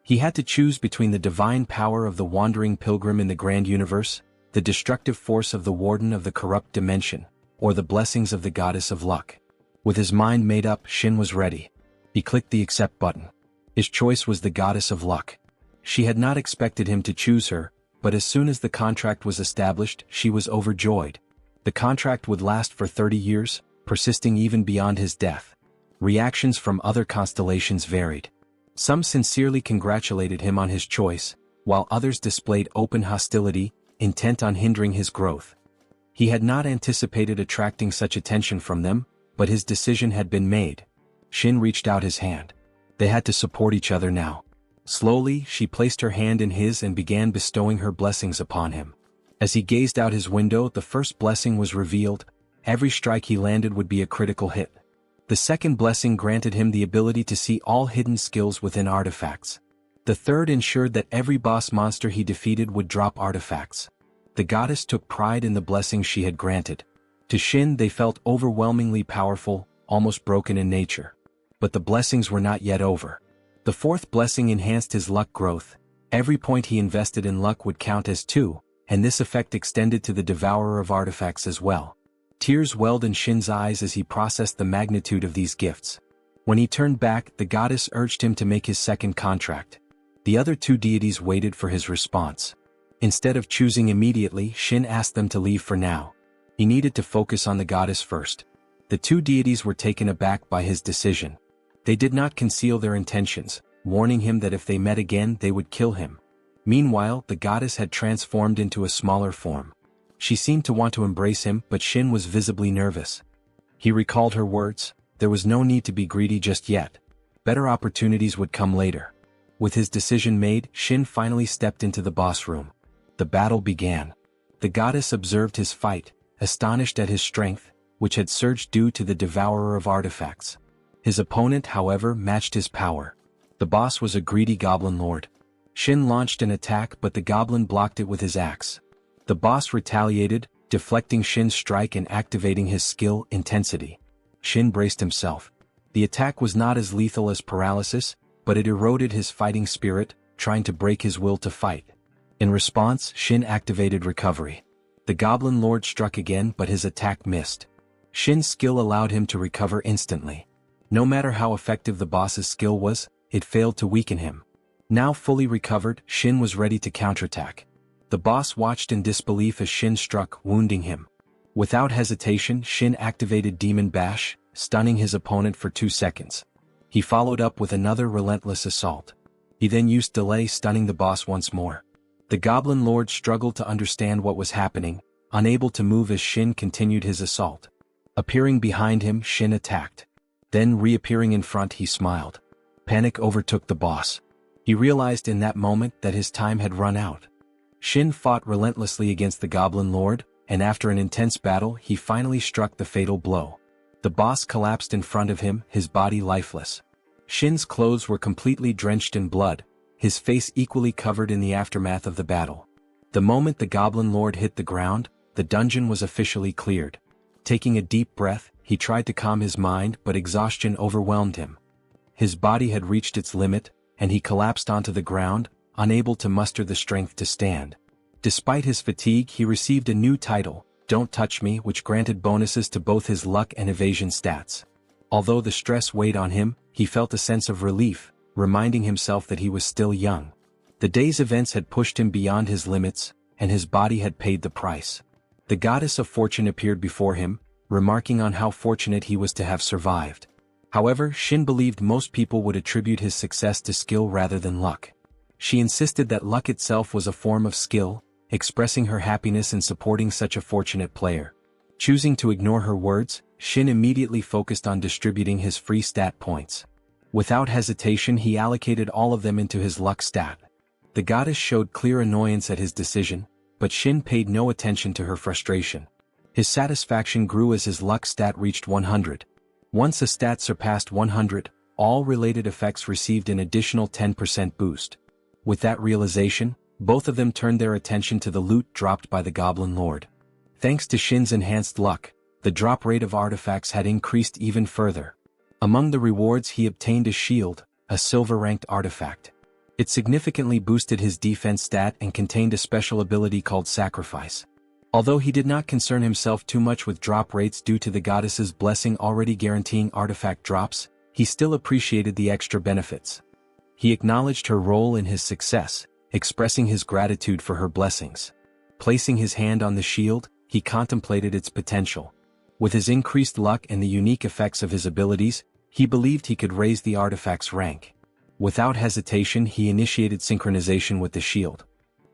He had to choose between the divine power of the wandering pilgrim in the grand universe, the destructive force of the warden of the corrupt dimension, or the blessings of the goddess of luck. With his mind made up, Shin was ready. He clicked the accept button. His choice was the goddess of luck. She had not expected him to choose her, but as soon as the contract was established, she was overjoyed. The contract would last for 30 years, persisting even beyond his death. Reactions from other constellations varied. Some sincerely congratulated him on his choice, while others displayed open hostility, intent on hindering his growth. He had not anticipated attracting such attention from them, but his decision had been made. Shin reached out his hand. They had to support each other now. Slowly, she placed her hand in his and began bestowing her blessings upon him. As he gazed out his window, the first blessing was revealed. Every strike he landed would be a critical hit. The second blessing granted him the ability to see all hidden skills within artifacts. The third ensured that every boss monster he defeated would drop artifacts. The goddess took pride in the blessings she had granted. To Shin, they felt overwhelmingly powerful, almost broken in nature. But the blessings were not yet over. The fourth blessing enhanced his luck growth. Every point he invested in luck would count as 2, and this effect extended to the devourer of artifacts as well. Tears welled in Shin's eyes as he processed the magnitude of these gifts. When he turned back, the goddess urged him to make his second contract. The other 2 deities waited for his response. Instead of choosing immediately, Shin asked them to leave for now. He needed to focus on the goddess first. The 2 deities were taken aback by his decision. They did not conceal their intentions, warning him that if they met again they would kill him. Meanwhile, the goddess had transformed into a smaller form. She seemed to want to embrace him, but Shin was visibly nervous. He recalled her words, there was no need to be greedy just yet. Better opportunities would come later. With his decision made, Shin finally stepped into the boss room. The battle began. The goddess observed his fight, astonished at his strength, which had surged due to the devourer of artifacts. His opponent, however, matched his power. The boss was a greedy goblin lord. Shin launched an attack, but the goblin blocked it with his axe. The boss retaliated, deflecting Shin's strike and activating his skill, Intensity. Shin braced himself. The attack was not as lethal as paralysis, but it eroded his fighting spirit, trying to break his will to fight. In response, Shin activated Recovery. The goblin lord struck again, but his attack missed. Shin's skill allowed him to recover instantly. No matter how effective the boss's skill was, it failed to weaken him. Now fully recovered, Shin was ready to counterattack. The boss watched in disbelief as Shin struck, wounding him. Without hesitation, Shin activated Demon Bash, stunning his opponent for 2 seconds. He followed up with another relentless assault. He then used Delay, stunning the boss once more. The Goblin Lord struggled to understand what was happening, unable to move as Shin continued his assault. Appearing behind him, Shin attacked. Then reappearing in front he smiled. Panic overtook the boss. He realized in that moment that his time had run out. Shin fought relentlessly against the Goblin Lord, and after an intense battle he finally struck the fatal blow. The boss collapsed in front of him, his body lifeless. Shin's clothes were completely drenched in blood, his face equally covered in the aftermath of the battle. The moment the Goblin Lord hit the ground, the dungeon was officially cleared. Taking a deep breath, he tried to calm his mind, but exhaustion overwhelmed him. His body had reached its limit, and he collapsed onto the ground, unable to muster the strength to stand. Despite his fatigue, he received a new title, Don't Touch Me, which granted bonuses to both his luck and evasion stats. Although the stress weighed on him, he felt a sense of relief, reminding himself that he was still young. The day's events had pushed him beyond his limits, and his body had paid the price. The goddess of fortune appeared before him, remarking on how fortunate he was to have survived. However, Shin believed most people would attribute his success to skill rather than luck. She insisted that luck itself was a form of skill, expressing her happiness in supporting such a fortunate player. Choosing to ignore her words, Shin immediately focused on distributing his free stat points. Without hesitation he allocated all of them into his luck stat. The goddess showed clear annoyance at his decision, but Shin paid no attention to her frustration. His satisfaction grew as his luck stat reached 100. Once a stat surpassed 100, all related effects received an additional 10% boost. With that realization, both of them turned their attention to the loot dropped by the Goblin Lord. Thanks to Shin's enhanced luck, the drop rate of artifacts had increased even further. Among the rewards he obtained a shield, a silver-ranked artifact. It significantly boosted his defense stat and contained a special ability called Sacrifice. Although he did not concern himself too much with drop rates due to the goddess's blessing already guaranteeing artifact drops, he still appreciated the extra benefits. He acknowledged her role in his success, expressing his gratitude for her blessings. Placing his hand on the shield, he contemplated its potential. With his increased luck and the unique effects of his abilities, he believed he could raise the artifact's rank. Without hesitation he initiated synchronization with the shield.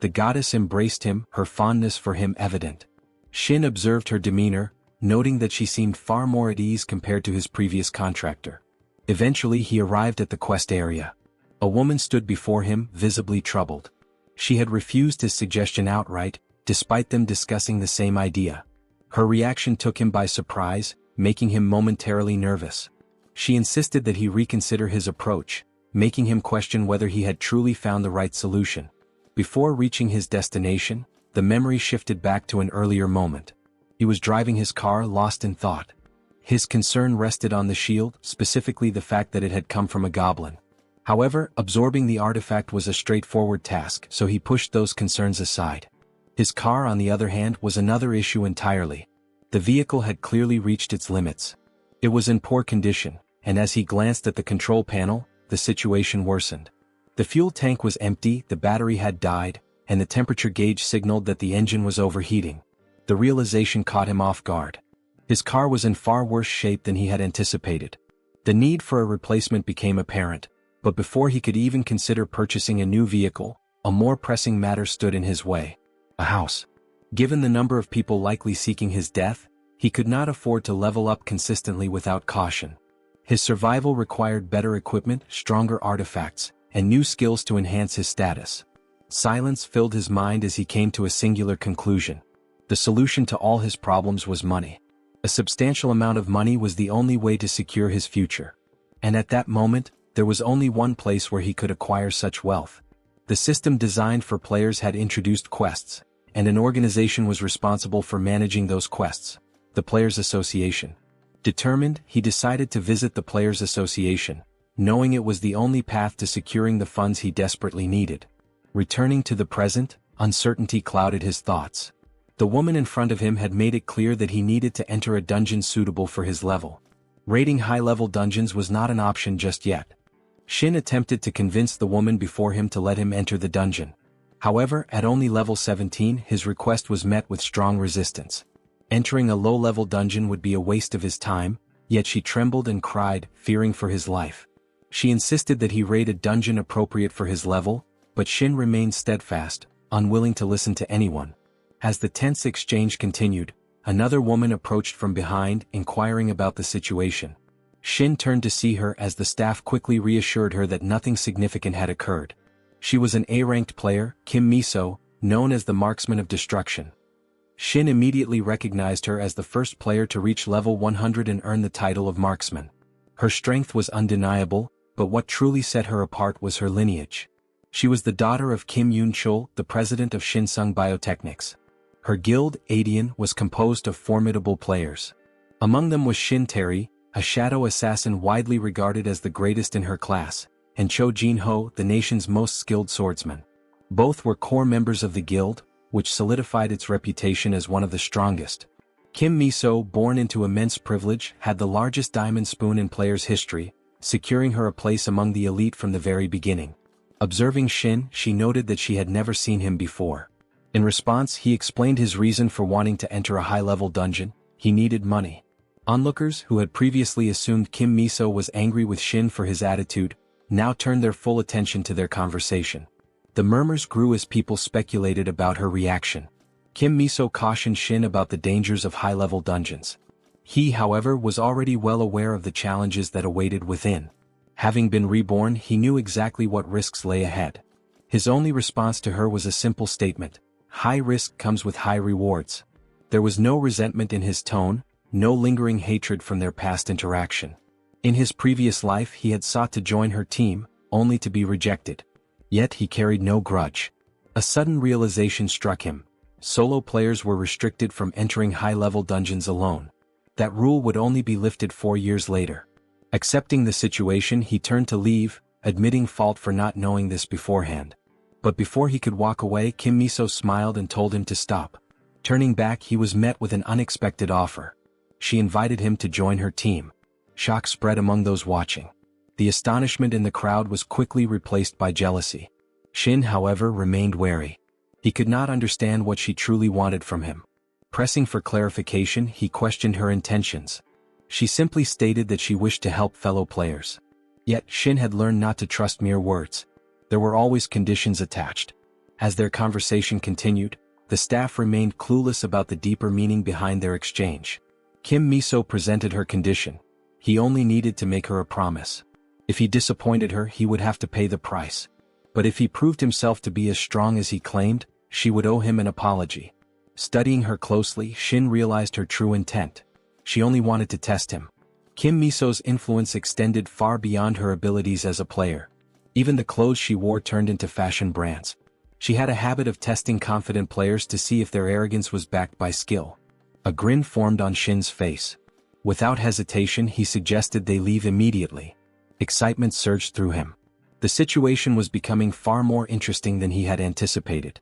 The goddess embraced him, her fondness for him evident. Shin observed her demeanor, noting that she seemed far more at ease compared to his previous contractor. Eventually he arrived at the quest area. A woman stood before him, visibly troubled. She had refused his suggestion outright, despite them discussing the same idea. Her reaction took him by surprise, making him momentarily nervous. She insisted that he reconsider his approach, making him question whether he had truly found the right solution. Before reaching his destination, the memory shifted back to an earlier moment. He was driving his car, lost in thought. His concern rested on the shield, specifically the fact that it had come from a goblin. However, absorbing the artifact was a straightforward task, so he pushed those concerns aside. His car, on the other hand, was another issue entirely. The vehicle had clearly reached its limits. It was in poor condition, and as he glanced at the control panel, the situation worsened. The fuel tank was empty, the battery had died, and the temperature gauge signaled that the engine was overheating. The realization caught him off guard. His car was in far worse shape than he had anticipated. The need for a replacement became apparent, but before he could even consider purchasing a new vehicle, a more pressing matter stood in his way. A house. Given the number of people likely seeking his death, he could not afford to level up consistently without caution. His survival required better equipment, stronger artifacts, and new skills to enhance his status. Silence filled his mind as he came to a singular conclusion. The solution to all his problems was money. A substantial amount of money was the only way to secure his future. And at that moment, there was only one place where he could acquire such wealth. The system designed for players had introduced quests, and an organization was responsible for managing those quests, the Players Association. Determined, he decided to visit the Players Association, knowing it was the only path to securing the funds he desperately needed. Returning to the present, uncertainty clouded his thoughts. The woman in front of him had made it clear that he needed to enter a dungeon suitable for his level. Raiding high-level dungeons was not an option just yet. Shin attempted to convince the woman before him to let him enter the dungeon. However, at only level 17, his request was met with strong resistance. Entering a low-level dungeon would be a waste of his time, yet she trembled and cried, fearing for his life. She insisted that he raid a dungeon appropriate for his level, but Shin remained steadfast, unwilling to listen to anyone. As the tense exchange continued, another woman approached from behind, inquiring about the situation. Shin turned to see her as the staff quickly reassured her that nothing significant had occurred. She was an A-ranked player, Kim Miso, known as the Marksman of Destruction. Shin immediately recognized her as the first player to reach level 100 and earn the title of Marksman. Her strength was undeniable, but what truly set her apart was her lineage. She was the daughter of Kim Yoon-chul, the president of Shinsung Biotechnics. Her guild, Adian, was composed of formidable players. Among them was Shin Tae, a shadow assassin widely regarded as the greatest in her class, and Cho Jin-ho, the nation's most skilled swordsman. Both were core members of the guild, which solidified its reputation as one of the strongest. Kim Miso, born into immense privilege, had the largest diamond spoon in players' history, securing her a place among the elite from the very beginning. Observing Shin, she noted that she had never seen him before. In response, he explained his reason for wanting to enter a high-level dungeon: he needed money. Onlookers, who had previously assumed Kim Miso was angry with Shin for his attitude, now turned their full attention to their conversation. The murmurs grew as people speculated about her reaction. Kim Miso cautioned Shin about the dangers of high-level dungeons. He, however, was already well aware of the challenges that awaited within. Having been reborn, he knew exactly what risks lay ahead. His only response to her was a simple statement: high risk comes with high rewards. There was no resentment in his tone, no lingering hatred from their past interaction. In his previous life he had sought to join her team, only to be rejected. Yet he carried no grudge. A sudden realization struck him: solo players were restricted from entering high-level dungeons alone. That rule would only be lifted 4 years later. Accepting the situation, he turned to leave, admitting fault for not knowing this beforehand. But before he could walk away, Kim Miso smiled and told him to stop. Turning back, he was met with an unexpected offer. She invited him to join her team. Shock spread among those watching. The astonishment in the crowd was quickly replaced by jealousy. Shin, however, remained wary. He could not understand what she truly wanted from him. Pressing for clarification, he questioned her intentions. She simply stated that she wished to help fellow players. Yet Shin had learned not to trust mere words. There were always conditions attached. As their conversation continued, the staff remained clueless about the deeper meaning behind their exchange. Kim Miso presented her condition. He only needed to make her a promise. If he disappointed her, he would have to pay the price. But if he proved himself to be as strong as he claimed, she would owe him an apology. Studying her closely, Shin realized her true intent. She only wanted to test him. Kim Miso's influence extended far beyond her abilities as a player. Even the clothes she wore turned into fashion brands. She had a habit of testing confident players to see if their arrogance was backed by skill. A grin formed on Shin's face. Without hesitation, he suggested they leave immediately. Excitement surged through him. The situation was becoming far more interesting than he had anticipated.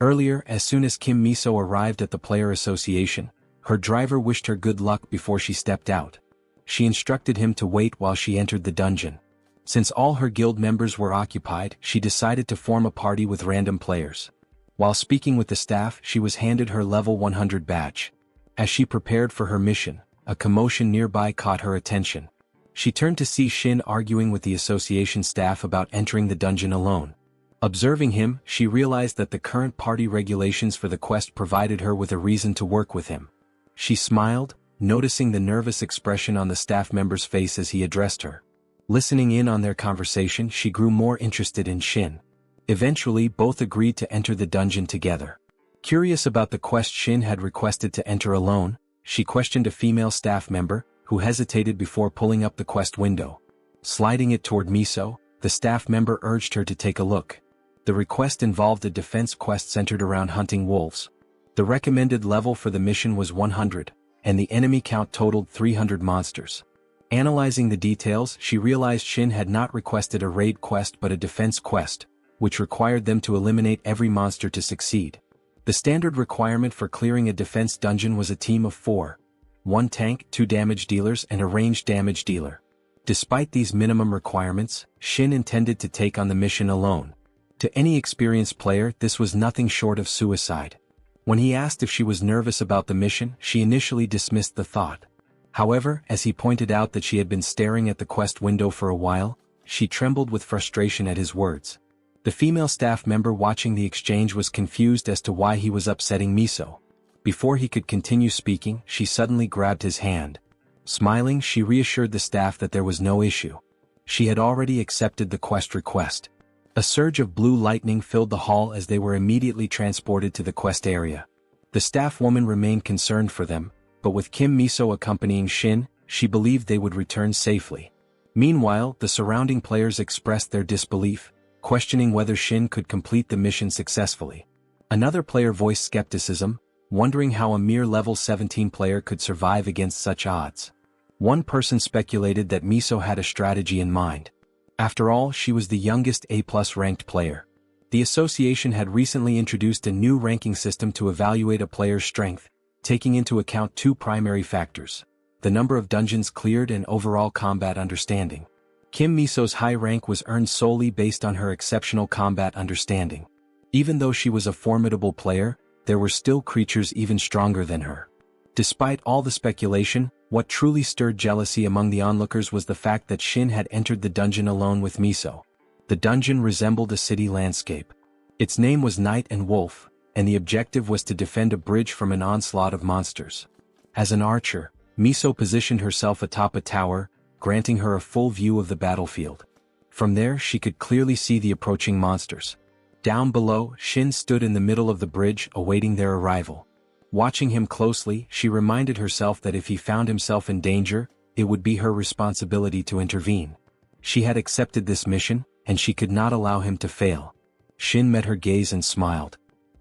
Earlier, as soon as Kim Miso arrived at the player association, her driver wished her good luck before she stepped out. She instructed him to wait while she entered the dungeon. Since all her guild members were occupied, she decided to form a party with random players. While speaking with the staff, she was handed her level 100 badge. As she prepared for her mission, a commotion nearby caught her attention. She turned to see Shin arguing with the association staff about entering the dungeon alone. Observing him, she realized that the current party regulations for the quest provided her with a reason to work with him. She smiled, noticing the nervous expression on the staff member's face as he addressed her. Listening in on their conversation, she grew more interested in Shin. Eventually, both agreed to enter the dungeon together. Curious about the quest Shin had requested to enter alone, she questioned a female staff member, who hesitated before pulling up the quest window. Sliding it toward Miso, the staff member urged her to take a look. The request involved a defense quest centered around hunting wolves. The recommended level for the mission was 100, and the enemy count totaled 300 monsters. Analyzing the details, she realized Shin had not requested a raid quest but a defense quest, which required them to eliminate every monster to succeed. The standard requirement for clearing a defense dungeon was a team of 4. 1 tank, 2 damage dealers and a ranged damage dealer. Despite these minimum requirements, Shin intended to take on the mission alone. To any experienced player, this was nothing short of suicide. When he asked if she was nervous about the mission, she initially dismissed the thought. However, as he pointed out that she had been staring at the quest window for a while, she trembled with frustration at his words. The female staff member watching the exchange was confused as to why he was upsetting Miso. Before he could continue speaking, she suddenly grabbed his hand. Smiling, she reassured the staff that there was no issue. She had already accepted the quest request. A surge of blue lightning filled the hall as they were immediately transported to the quest area. The staff woman remained concerned for them, but with Kim Miso accompanying Shin, she believed they would return safely. Meanwhile, the surrounding players expressed their disbelief, questioning whether Shin could complete the mission successfully. Another player voiced skepticism, wondering how a mere level 17 player could survive against such odds. One person speculated that Miso had a strategy in mind. After all, she was the youngest A+ ranked player. The association had recently introduced a new ranking system to evaluate a player's strength, taking into account two primary factors: the number of dungeons cleared and overall combat understanding. Kim Miso's high rank was earned solely based on her exceptional combat understanding. Even though she was a formidable player, there were still creatures even stronger than her. Despite all the speculation, what truly stirred jealousy among the onlookers was the fact that Shin had entered the dungeon alone with Miso. The dungeon resembled a city landscape. Its name was Night and Wolf, and the objective was to defend a bridge from an onslaught of monsters. As an archer, Miso positioned herself atop a tower, granting her a full view of the battlefield. From there she could clearly see the approaching monsters. Down below, Shin stood in the middle of the bridge awaiting their arrival. Watching him closely, she reminded herself that if he found himself in danger, it would be her responsibility to intervene. She had accepted this mission, and she could not allow him to fail. Shin met her gaze and smiled.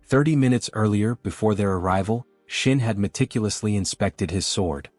30 minutes earlier, before their arrival, Shin had meticulously inspected his sword.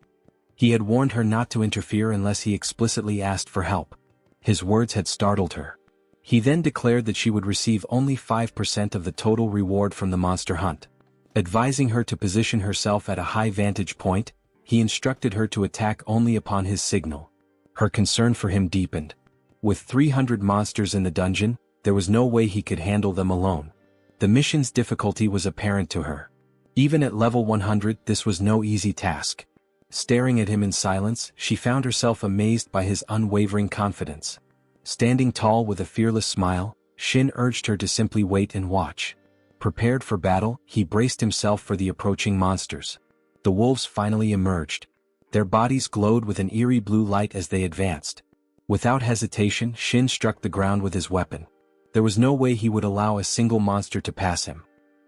He had warned her not to interfere unless he explicitly asked for help. His words had startled her. He then declared that she would receive only 5% of the total reward from the monster hunt. Advising her to position herself at a high vantage point, he instructed her to attack only upon his signal. Her concern for him deepened. With 300 monsters in the dungeon, there was no way he could handle them alone. The mission's difficulty was apparent to her. Even at level 100, this was no easy task. Staring at him in silence, she found herself amazed by his unwavering confidence. Standing tall with a fearless smile, Shin urged her to simply wait and watch. Prepared for battle, he braced himself for the approaching monsters. The wolves finally emerged. Their bodies glowed with an eerie blue light as they advanced. Without hesitation, Shin struck the ground with his weapon. There was no way he would allow a single monster to pass him.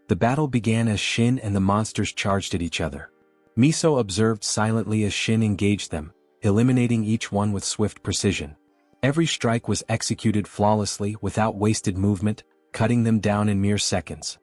The battle began as Shin and the monsters charged at each other. Miso observed silently as Shin engaged them, eliminating each one with swift precision. Every strike was executed flawlessly without wasted movement, cutting them down in mere seconds.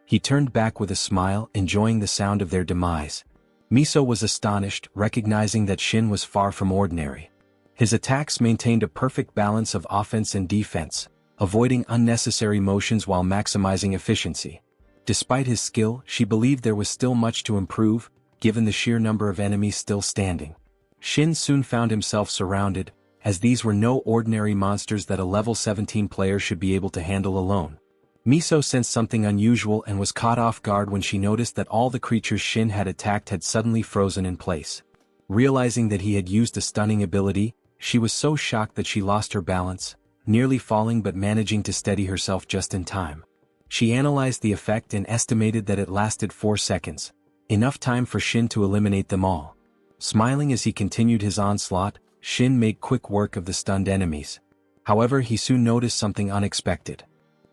He turned back with a smile, enjoying the sound of their demise. Miso was astonished, recognizing that Shin was far from ordinary. His attacks maintained a perfect balance of offense and defense, avoiding unnecessary motions while maximizing efficiency. Despite his skill, she believed there was still much to improve, given the sheer number of enemies still standing. Shin soon found himself surrounded, as these were no ordinary monsters that a level 17 player should be able to handle alone. Miso sensed something unusual and was caught off guard when she noticed that all the creatures Shin had attacked had suddenly frozen in place. Realizing that he had used a stunning ability, she was so shocked that she lost her balance, nearly falling but managing to steady herself just in time. She analyzed the effect and estimated that it lasted 4 seconds, enough time for Shin to eliminate them all. Smiling as he continued his onslaught, Shin made quick work of the stunned enemies. However, he soon noticed something unexpected.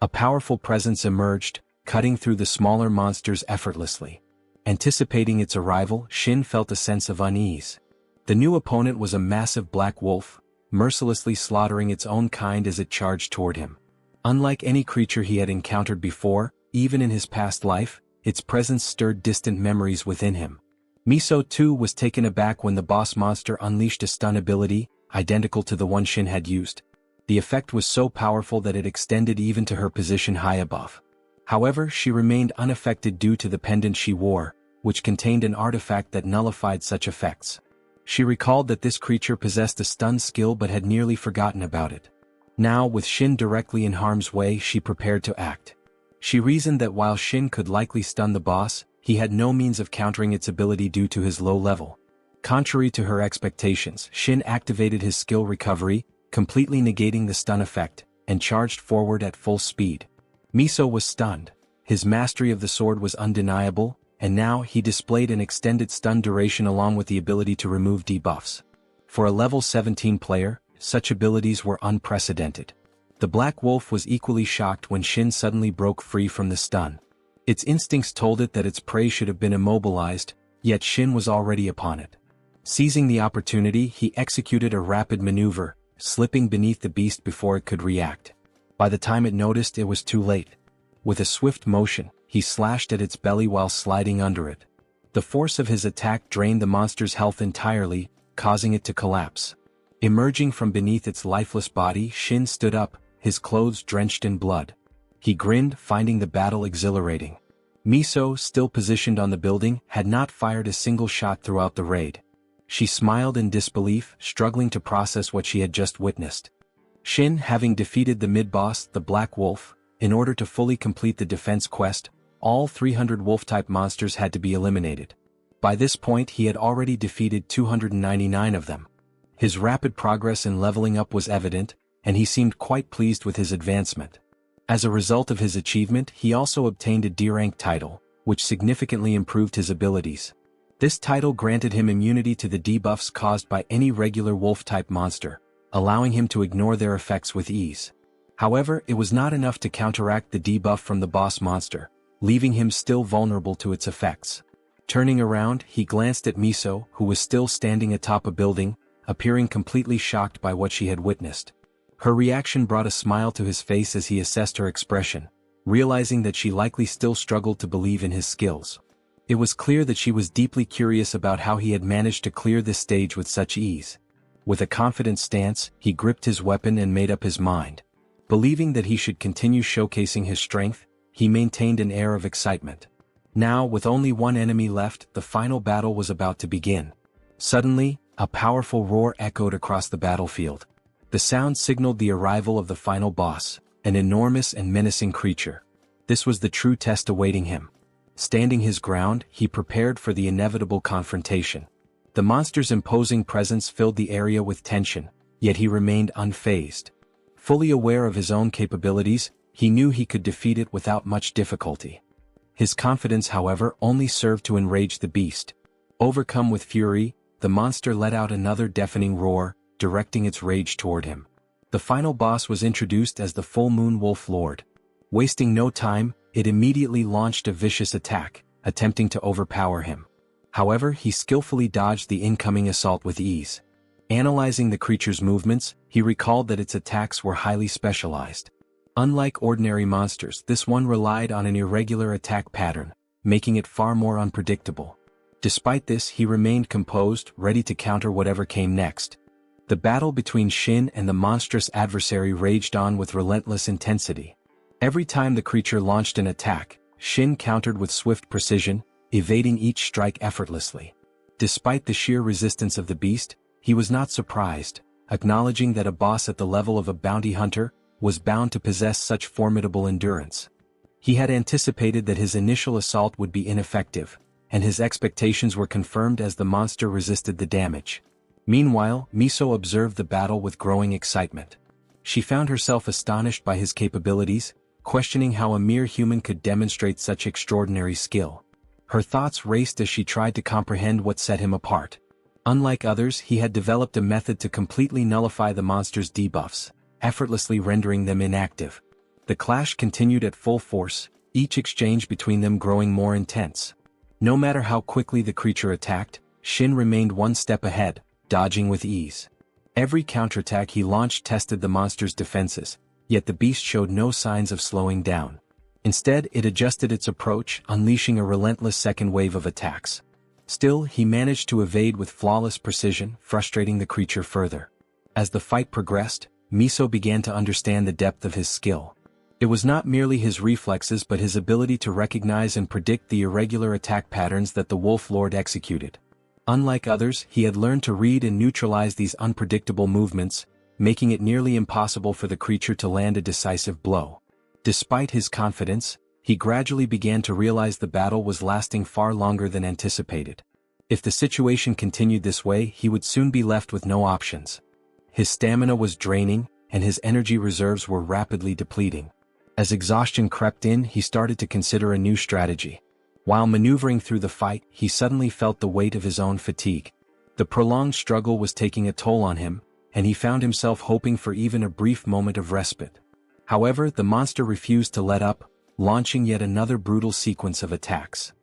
A powerful presence emerged, cutting through the smaller monsters effortlessly. Anticipating its arrival, Shin felt a sense of unease. The new opponent was a massive black wolf, mercilessly slaughtering its own kind as it charged toward him. Unlike any creature he had encountered before, even in his past life, its presence stirred distant memories within him. Miso too was taken aback when the boss monster unleashed a stun ability, identical to the one Shin had used. The effect was so powerful that it extended even to her position high above. However, she remained unaffected due to the pendant she wore, which contained an artifact that nullified such effects. She recalled that this creature possessed a stun skill but had nearly forgotten about it. Now, with Shin directly in harm's way, she prepared to act. She reasoned that while Shin could likely stun the boss, he had no means of countering its ability due to his low level. Contrary to her expectations, Shin activated his skill recovery, completely negating the stun effect, and charged forward at full speed. Miso was stunned. His mastery of the sword was undeniable, and now he displayed an extended stun duration along with the ability to remove debuffs. For a level 17 player, such abilities were unprecedented. The Black Wolf was equally shocked when Shin suddenly broke free from the stun. Its instincts told it that its prey should have been immobilized, yet Shin was already upon it. Seizing the opportunity, he executed a rapid maneuver, slipping beneath the beast before it could react. By the time it noticed, it was too late. With a swift motion, he slashed at its belly while sliding under it. The force of his attack drained the monster's health entirely, causing it to collapse. Emerging from beneath its lifeless body, Shin stood up, his clothes drenched in blood. He grinned, finding the battle exhilarating. Miso, still positioned on the building, had not fired a single shot throughout the raid. She smiled in disbelief, struggling to process what she had just witnessed. Shin, having defeated the mid-boss, the Black Wolf, in order to fully complete the defense quest, all 300 wolf-type monsters had to be eliminated. By this point he had already defeated 299 of them. His rapid progress in leveling up was evident, and he seemed quite pleased with his advancement. As a result of his achievement, he also obtained a D-rank title, which significantly improved his abilities. This title granted him immunity to the debuffs caused by any regular wolf-type monster, allowing him to ignore their effects with ease. However, it was not enough to counteract the debuff from the boss monster, leaving him still vulnerable to its effects. Turning around, he glanced at Miso, who was still standing atop a building, appearing completely shocked by what she had witnessed. Her reaction brought a smile to his face as he assessed her expression, realizing that she likely still struggled to believe in his skills. It was clear that she was deeply curious about how he had managed to clear this stage with such ease. With a confident stance, he gripped his weapon and made up his mind. Believing that he should continue showcasing his strength, he maintained an air of excitement. Now, with only one enemy left, the final battle was about to begin. Suddenly, a powerful roar echoed across the battlefield. The sound signaled the arrival of the final boss, an enormous and menacing creature. This was the true test awaiting him. Standing his ground, he prepared for the inevitable confrontation. The monster's imposing presence filled the area with tension, yet he remained unfazed. Fully aware of his own capabilities, he knew he could defeat it without much difficulty. His confidence, however, only served to enrage the beast. Overcome with fury, the monster let out another deafening roar, directing its rage toward him. The final boss was introduced as the Full Moon Wolf Lord. Wasting no time, it immediately launched a vicious attack, attempting to overpower him. However, he skillfully dodged the incoming assault with ease. Analyzing the creature's movements, he recalled that its attacks were highly specialized. Unlike ordinary monsters, this one relied on an irregular attack pattern, making it far more unpredictable. Despite this, he remained composed, ready to counter whatever came next. The battle between Shin and the monstrous adversary raged on with relentless intensity. Every time the creature launched an attack, Shin countered with swift precision, evading each strike effortlessly. Despite the sheer resistance of the beast, he was not surprised, acknowledging that a boss at the level of a bounty hunter was bound to possess such formidable endurance. He had anticipated that his initial assault would be ineffective, and his expectations were confirmed as the monster resisted the damage. Meanwhile, Miso observed the battle with growing excitement. She found herself astonished by his capabilities, questioning how a mere human could demonstrate such extraordinary skill. Her thoughts raced as she tried to comprehend what set him apart. Unlike others, he had developed a method to completely nullify the monster's debuffs, effortlessly rendering them inactive. The clash continued at full force, each exchange between them growing more intense. No matter how quickly the creature attacked, Shin remained one step ahead, dodging with ease. Every counterattack he launched tested the monster's defenses, yet the beast showed no signs of slowing down. Instead, it adjusted its approach, unleashing a relentless second wave of attacks. Still, he managed to evade with flawless precision, frustrating the creature further. As the fight progressed, Miso began to understand the depth of his skill. It was not merely his reflexes but his ability to recognize and predict the irregular attack patterns that the Wolf Lord executed. Unlike others, he had learned to read and neutralize these unpredictable movements, making it nearly impossible for the creature to land a decisive blow. Despite his confidence, he gradually began to realize the battle was lasting far longer than anticipated. If the situation continued this way, he would soon be left with no options. His stamina was draining, and his energy reserves were rapidly depleting. As exhaustion crept in, he started to consider a new strategy. While maneuvering through the fight, he suddenly felt the weight of his own fatigue. The prolonged struggle was taking a toll on him, and he found himself hoping for even a brief moment of respite. However, the monster refused to let up, launching yet another brutal sequence of attacks.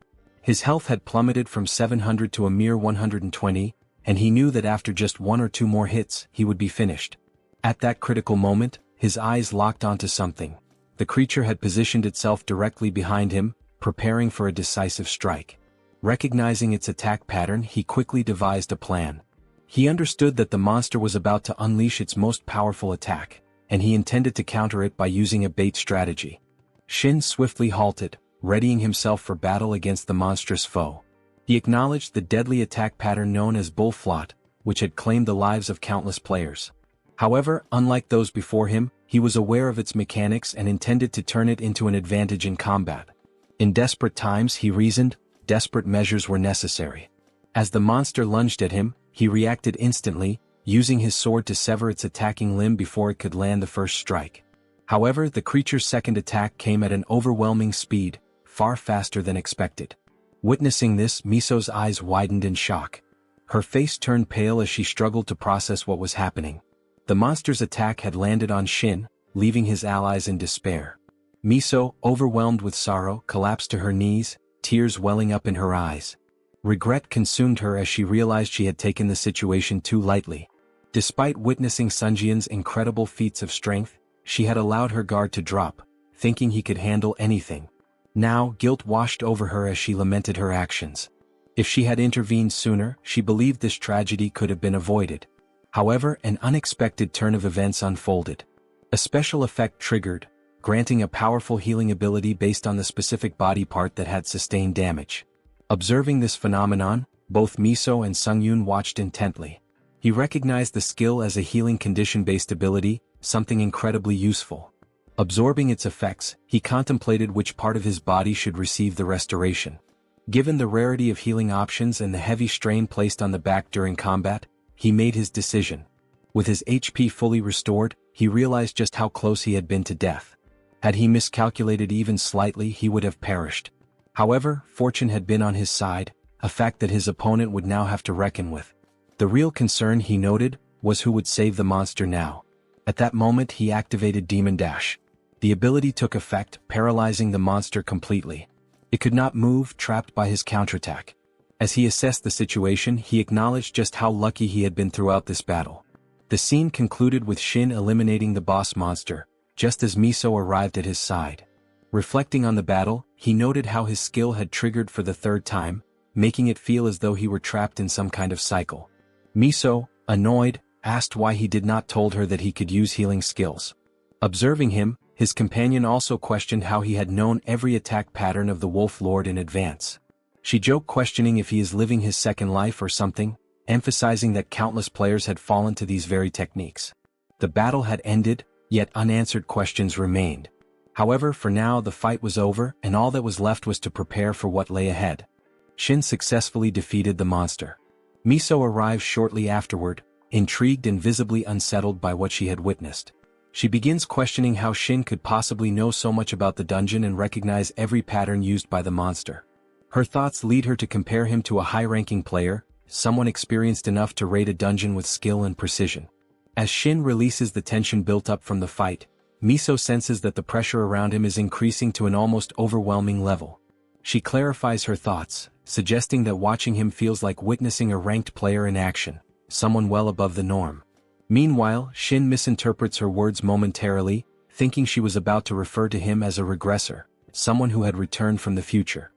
His health had plummeted from 700 to a mere 120, and he knew that after just one or two more hits, he would be finished. At that critical moment, his eyes locked onto something. The creature had positioned itself directly behind him, preparing for a decisive strike. Recognizing its attack pattern, he quickly devised a plan. He understood that the monster was about to unleash its most powerful attack, and he intended to counter it by using a bait strategy. Shin swiftly halted, readying himself for battle against the monstrous foe. He acknowledged the deadly attack pattern known as bull flot, which had claimed the lives of countless players. However, unlike those before him, he was aware of its mechanics and intended to turn it into an advantage in combat. In desperate times, he reasoned, desperate measures were necessary. As the monster lunged at him, he reacted instantly, using his sword to sever its attacking limb before it could land the first strike. However, the creature's second attack came at an overwhelming speed, far faster than expected. Witnessing this, Miso's eyes widened in shock. Her face turned pale as she struggled to process what was happening. The monster's attack had landed on Shin, leaving his allies in despair. Miso, overwhelmed with sorrow, collapsed to her knees, tears welling up in her eyes. Regret consumed her as she realized she had taken the situation too lightly. Despite witnessing Sunjian's incredible feats of strength, she had allowed her guard to drop, thinking he could handle anything. Now, guilt washed over her as she lamented her actions. If she had intervened sooner, she believed this tragedy could have been avoided. However, an unexpected turn of events unfolded. A special effect triggered, granting a powerful healing ability based on the specific body part that had sustained damage. Observing this phenomenon, both Miso and Sungyun watched intently. He recognized the skill as a healing condition-based ability, something incredibly useful. Absorbing its effects, he contemplated which part of his body should receive the restoration. Given the rarity of healing options and the heavy strain placed on the back during combat, he made his decision. With his HP fully restored, he realized just how close he had been to death. Had he miscalculated even slightly, he would have perished. However, fortune had been on his side, a fact that his opponent would now have to reckon with. The real concern, he noted, was who would save the monster now. At that moment he activated Demon Dash. The ability took effect, paralyzing the monster completely. It could not move, trapped by his counterattack. As he assessed the situation, he acknowledged just how lucky he had been throughout this battle. The scene concluded with Shin eliminating the boss monster, just as Miso arrived at his side. Reflecting on the battle, he noted how his skill had triggered for the third time, making it feel as though he were trapped in some kind of cycle. Miso, annoyed, asked why he did not told her that he could use healing skills. Observing him, his companion also questioned how he had known every attack pattern of the Wolf Lord in advance. She joked, questioning if he is living his second life or something, emphasizing that countless players had fallen to these very techniques. The battle had ended, yet unanswered questions remained. However, for now the fight was over, and all that was left was to prepare for what lay ahead. Shin successfully defeated the monster. Miso arrived shortly afterward, intrigued and visibly unsettled by what she had witnessed. She begins questioning how Shin could possibly know so much about the dungeon and recognize every pattern used by the monster. Her thoughts lead her to compare him to a high-ranking player, someone experienced enough to raid a dungeon with skill and precision. As Shin releases the tension built up from the fight, Miso senses that the pressure around him is increasing to an almost overwhelming level. She clarifies her thoughts, suggesting that watching him feels like witnessing a ranked player in action, someone well above the norm. Meanwhile, Shin misinterprets her words momentarily, thinking she was about to refer to him as a regressor, someone who had returned from the future.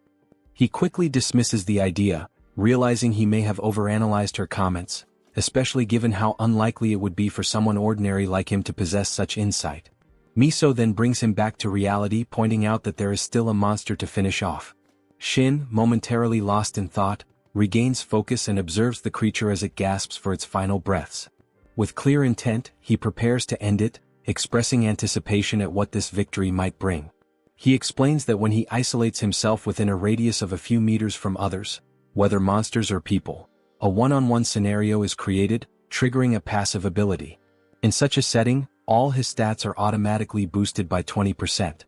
He quickly dismisses the idea, realizing he may have overanalyzed her comments, especially given how unlikely it would be for someone ordinary like him to possess such insight. Miso then brings him back to reality, pointing out that there is still a monster to finish off. Shin, momentarily lost in thought, regains focus and observes the creature as it gasps for its final breaths. With clear intent, he prepares to end it, expressing anticipation at what this victory might bring. He explains that when he isolates himself within a radius of a few meters from others, whether monsters or people, a one-on-one scenario is created, triggering a passive ability. In such a setting, all his stats are automatically boosted by 20%.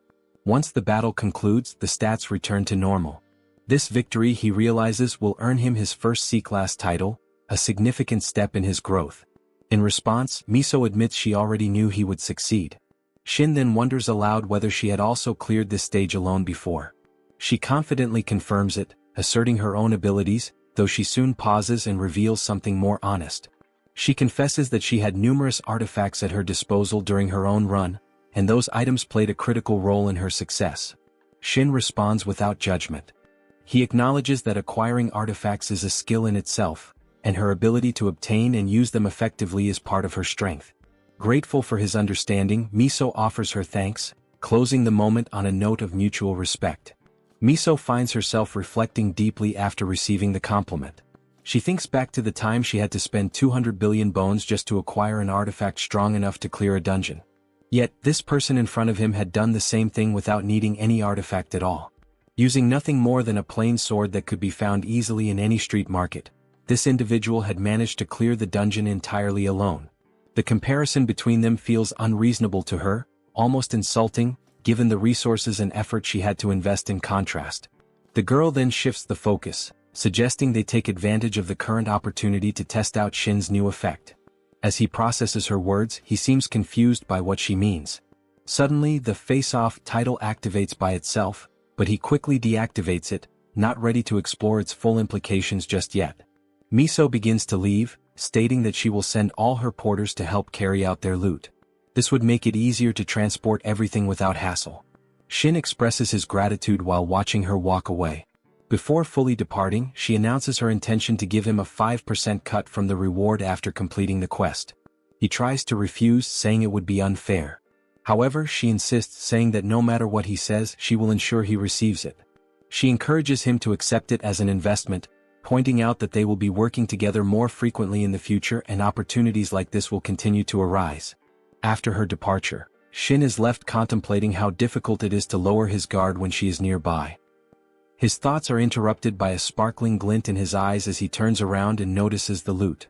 Once the battle concludes, the stats return to normal. This victory, he realizes, will earn him his first C-class title, a significant step in his growth. In response, Miso admits she already knew he would succeed. Shin then wonders aloud whether she had also cleared this stage alone before. She confidently confirms it, asserting her own abilities, though she soon pauses and reveals something more honest. She confesses that she had numerous artifacts at her disposal during her own run, and those items played a critical role in her success. Shin responds without judgment. He acknowledges that acquiring artifacts is a skill in itself, and her ability to obtain and use them effectively is part of her strength. Grateful for his understanding, Miso offers her thanks, closing the moment on a note of mutual respect. Miso finds herself reflecting deeply after receiving the compliment. She thinks back to the time she had to spend 200 billion bones just to acquire an artifact strong enough to clear a dungeon. Yet, this person in front of him had done the same thing without needing any artifact at all. Using nothing more than a plain sword that could be found easily in any street market, this individual had managed to clear the dungeon entirely alone. The comparison between them feels unreasonable to her, almost insulting, given the resources and effort she had to invest in contrast. The girl then shifts the focus, suggesting they take advantage of the current opportunity to test out Shin's new effect. As he processes her words, he seems confused by what she means. Suddenly, the face-off title activates by itself, but he quickly deactivates it, not ready to explore its full implications just yet. Miso begins to leave, stating that she will send all her porters to help carry out their loot. This would make it easier to transport everything without hassle. Shin expresses his gratitude while watching her walk away. Before fully departing, she announces her intention to give him a 5% cut from the reward after completing the quest. He tries to refuse, saying it would be unfair. However, she insists, saying that no matter what he says, she will ensure he receives it. She encourages him to accept it as an investment, pointing out that they will be working together more frequently in the future and opportunities like this will continue to arise. After her departure, Shin is left contemplating how difficult it is to lower his guard when she is nearby. His thoughts are interrupted by a sparkling glint in his eyes as he turns around and notices the loot.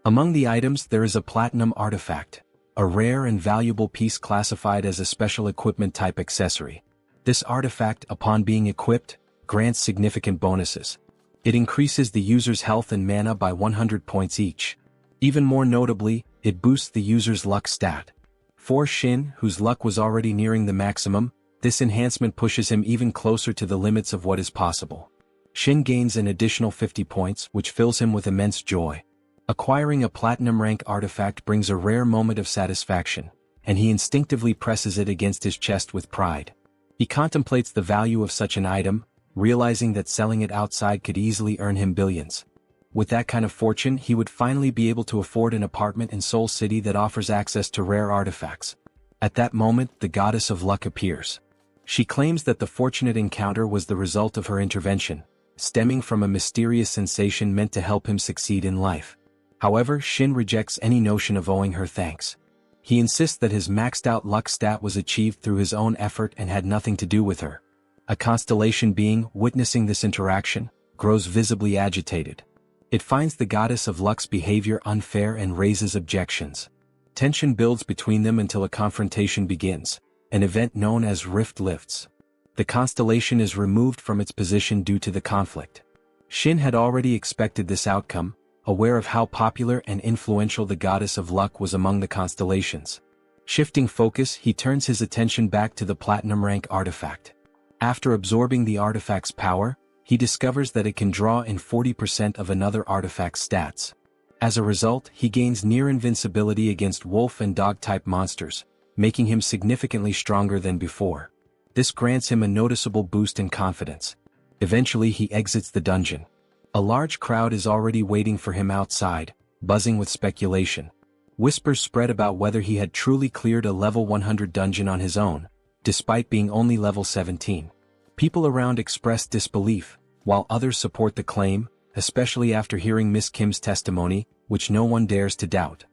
Among the items there is a platinum artifact, a rare and valuable piece classified as a special equipment type accessory. This artifact, upon being equipped, grants significant bonuses. It increases the user's health and mana by 100 points each. Even more notably, it boosts the user's luck stat. For Shin, whose luck was already nearing the maximum, this enhancement pushes him even closer to the limits of what is possible. Shin gains an additional 50 points, which fills him with immense joy. Acquiring a platinum rank artifact brings a rare moment of satisfaction, and he instinctively presses it against his chest with pride. He contemplates the value of such an item, realizing that selling it outside could easily earn him billions. With that kind of fortune, he would finally be able to afford an apartment in Seoul City that offers access to rare artifacts. At that moment, the goddess of luck appears. She claims that the fortunate encounter was the result of her intervention, stemming from a mysterious sensation meant to help him succeed in life. However, Shin rejects any notion of owing her thanks. He insists that his maxed-out luck stat was achieved through his own effort and had nothing to do with her. A constellation being, witnessing this interaction, grows visibly agitated. It finds the goddess of luck's behavior unfair and raises objections. Tension builds between them until a confrontation begins, an event known as rift lifts. The constellation is removed from its position due to the conflict. Shin had already expected this outcome, aware of how popular and influential the goddess of luck was among the constellations. Shifting focus, he turns his attention back to the platinum rank artifact. After absorbing the artifact's power, he discovers that it can draw in 40% of another artifact's stats. As a result, he gains near invincibility against wolf and dog-type monsters, making him significantly stronger than before. This grants him a noticeable boost in confidence. Eventually he exits the dungeon. A large crowd is already waiting for him outside, buzzing with speculation. Whispers spread about whether he had truly cleared a level 100 dungeon on his own, despite being only level 17. People around express disbelief, while others support the claim, especially after hearing Miss Kim's testimony, which no one dares to doubt.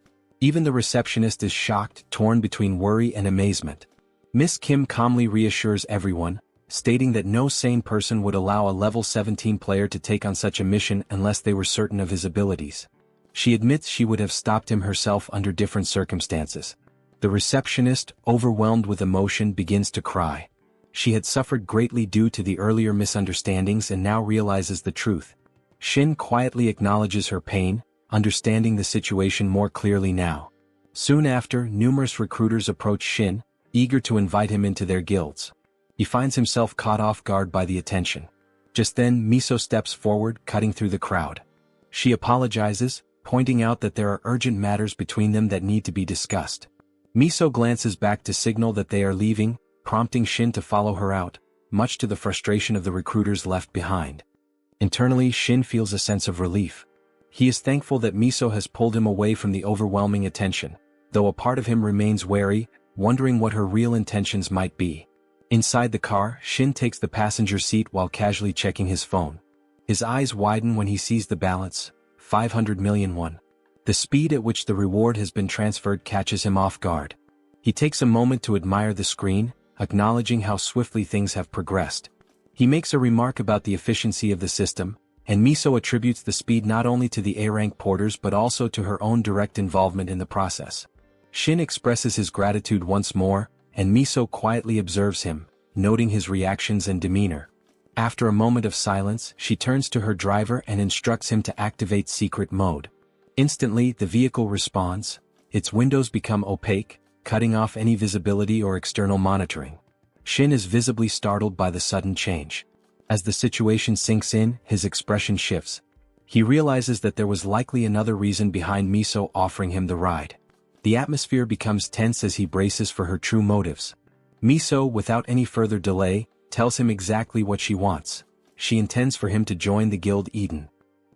Even the receptionist is shocked, torn between worry and amazement. Miss Kim calmly reassures everyone, stating that no sane person would allow a level 17 player to take on such a mission unless they were certain of his abilities. She admits she would have stopped him herself under different circumstances. The receptionist, overwhelmed with emotion, begins to cry. She had suffered greatly due to the earlier misunderstandings and now realizes the truth. Shin quietly acknowledges her pain, understanding the situation more clearly now. Soon after, numerous recruiters approach Shin, eager to invite him into their guilds. He finds himself caught off guard by the attention. Just then, Miso steps forward, cutting through the crowd. She apologizes, pointing out that there are urgent matters between them that need to be discussed. Miso glances back to signal that they are leaving, prompting Shin to follow her out, much to the frustration of the recruiters left behind. Internally, Shin feels a sense of relief. He is thankful that Miso has pulled him away from the overwhelming attention, though a part of him remains wary, wondering what her real intentions might be. Inside the car, Shin takes the passenger seat while casually checking his phone. His eyes widen when he sees the balance, 500 million won. The speed at which the reward has been transferred catches him off guard. He takes a moment to admire the screen, acknowledging how swiftly things have progressed. He makes a remark about the efficiency of the system, and Miso attributes the speed not only to the A-rank porters but also to her own direct involvement in the process. Shin expresses his gratitude once more, and Miso quietly observes him, noting his reactions and demeanor. After a moment of silence, she turns to her driver and instructs him to activate secret mode. Instantly, the vehicle responds. Its windows become opaque, cutting off any visibility or external monitoring. Shin is visibly startled by the sudden change. As the situation sinks in, his expression shifts. He realizes that there was likely another reason behind Miso offering him the ride. The atmosphere becomes tense as he braces for her true motives. Miso, without any further delay, tells him exactly what she wants. She intends for him to join the Guild Eden.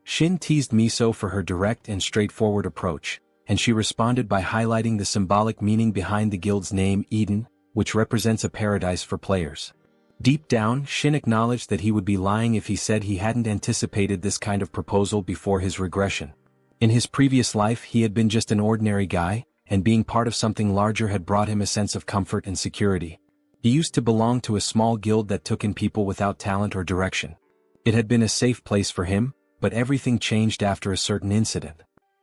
Shin teased Miso for her direct and straightforward approach, and she responded by highlighting the symbolic meaning behind the guild's name Eden, which represents a paradise for players. Deep down, Shin acknowledged that he would be lying if he said he hadn't anticipated this kind of proposal before his regression. In his previous life, he had been just an ordinary guy, and being part of something larger had brought him a sense of comfort and security. He used to belong to a small guild that took in people without talent or direction. It had been a safe place for him, but everything changed after a certain incident.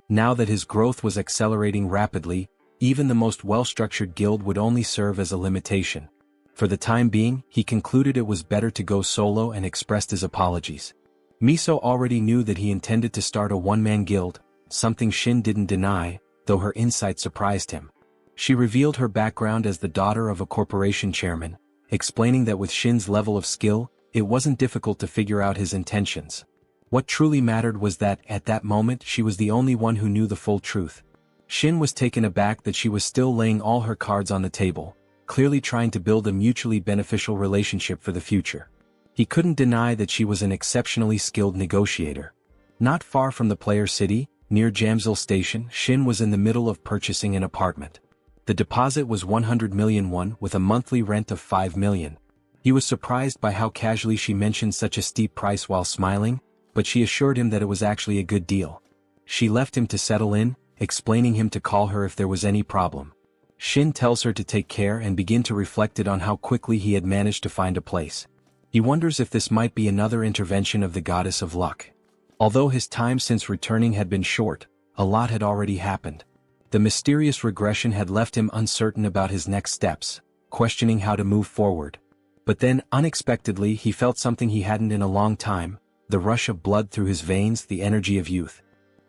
Now that his growth was accelerating rapidly, even the most well-structured guild would only serve as a limitation. For the time being, he concluded it was better to go solo and expressed his apologies. Miso already knew that he intended to start a one-man guild, something Shin didn't deny, though her insight surprised him. She revealed her background as the daughter of a corporation chairman, explaining that with Shin's level of skill, it wasn't difficult to figure out his intentions. What truly mattered was that, at that moment, she was the only one who knew the full truth. Shin was taken aback that she was still laying all her cards on the table, clearly trying to build a mutually beneficial relationship for the future. He couldn't deny that she was an exceptionally skilled negotiator. Not far from the player city, near Jamsil Station, Shin was in the middle of purchasing an apartment. The deposit was 100 million won with a monthly rent of 5 million. He was surprised by how casually she mentioned such a steep price while smiling, but she assured him that it was actually a good deal. She left him to settle in, explaining him to call her if there was any problem. Shin tells her to take care and begin to reflect on how quickly he had managed to find a place. He wonders if this might be another intervention of the goddess of luck. Although his time since returning had been short, a lot had already happened. The mysterious regression had left him uncertain about his next steps, questioning how to move forward. But then, unexpectedly, he felt something he hadn't in a long time, the rush of blood through his veins, the energy of youth.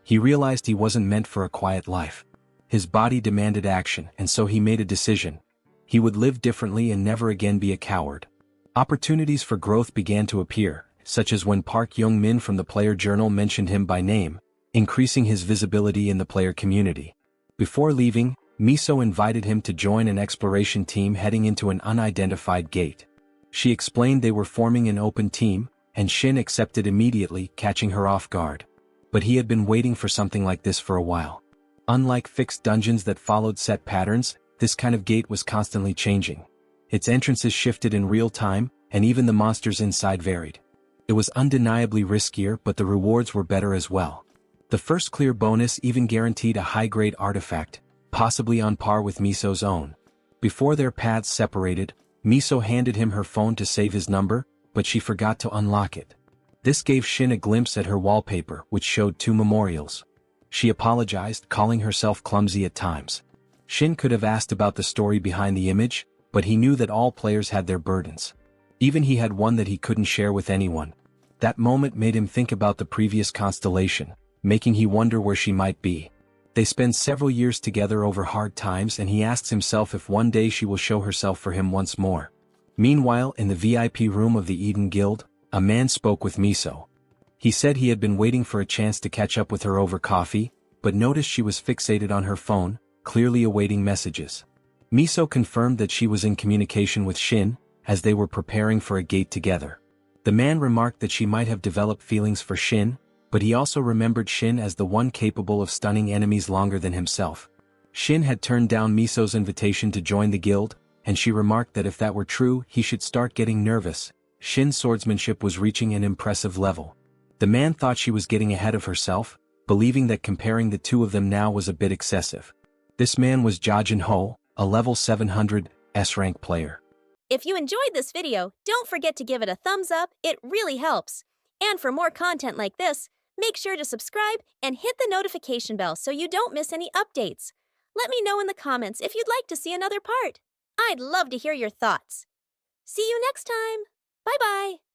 He realized he wasn't meant for a quiet life. His body demanded action, and so he made a decision. He would live differently and never again be a coward. Opportunities for growth began to appear, such as when Park Young-min from the Player Journal mentioned him by name, increasing his visibility in the player community. Before leaving, Miso invited him to join an exploration team heading into an unidentified gate. She explained they were forming an open team, and Shin accepted immediately, catching her off guard. But he had been waiting for something like this for a while. Unlike fixed dungeons that followed set patterns, this kind of gate was constantly changing. Its entrances shifted in real time, and even the monsters inside varied. It was undeniably riskier, but the rewards were better as well. The first clear bonus even guaranteed a high-grade artifact, possibly on par with Miso's own. Before their paths separated, Miso handed him her phone to save his number, but she forgot to unlock it. This gave Shin a glimpse at her wallpaper, which showed 2 memorials. She apologized, calling herself clumsy at times. Shin could have asked about the story behind the image, but he knew that all players had their burdens. Even he had one that he couldn't share with anyone. That moment made him think about the previous constellation, making he wonder where she might be. They spend several years together over hard times, and he asks himself if one day she will show herself for him once more. Meanwhile, in the VIP room of the Eden Guild, a man spoke with Miso. He said he had been waiting for a chance to catch up with her over coffee, but noticed she was fixated on her phone, clearly awaiting messages. Miso confirmed that she was in communication with Shin, as they were preparing for a gate together. The man remarked that she might have developed feelings for Shin, but he also remembered Shin as the one capable of stunning enemies longer than himself. Shin had turned down Miso's invitation to join the guild, and she remarked that if that were true, he should start getting nervous. Shin's swordsmanship was reaching an impressive level. The man thought she was getting ahead of herself, believing that comparing the two of them now was a bit excessive. This man was Jajin Ho, a level 700 S-rank player. If you enjoyed this video, don't forget to give it a thumbs up, it really helps. And for more content like this, make sure to subscribe and hit the notification bell so you don't miss any updates. Let me know in the comments if you'd like to see another part. I'd love to hear your thoughts. See you next time. Bye-bye.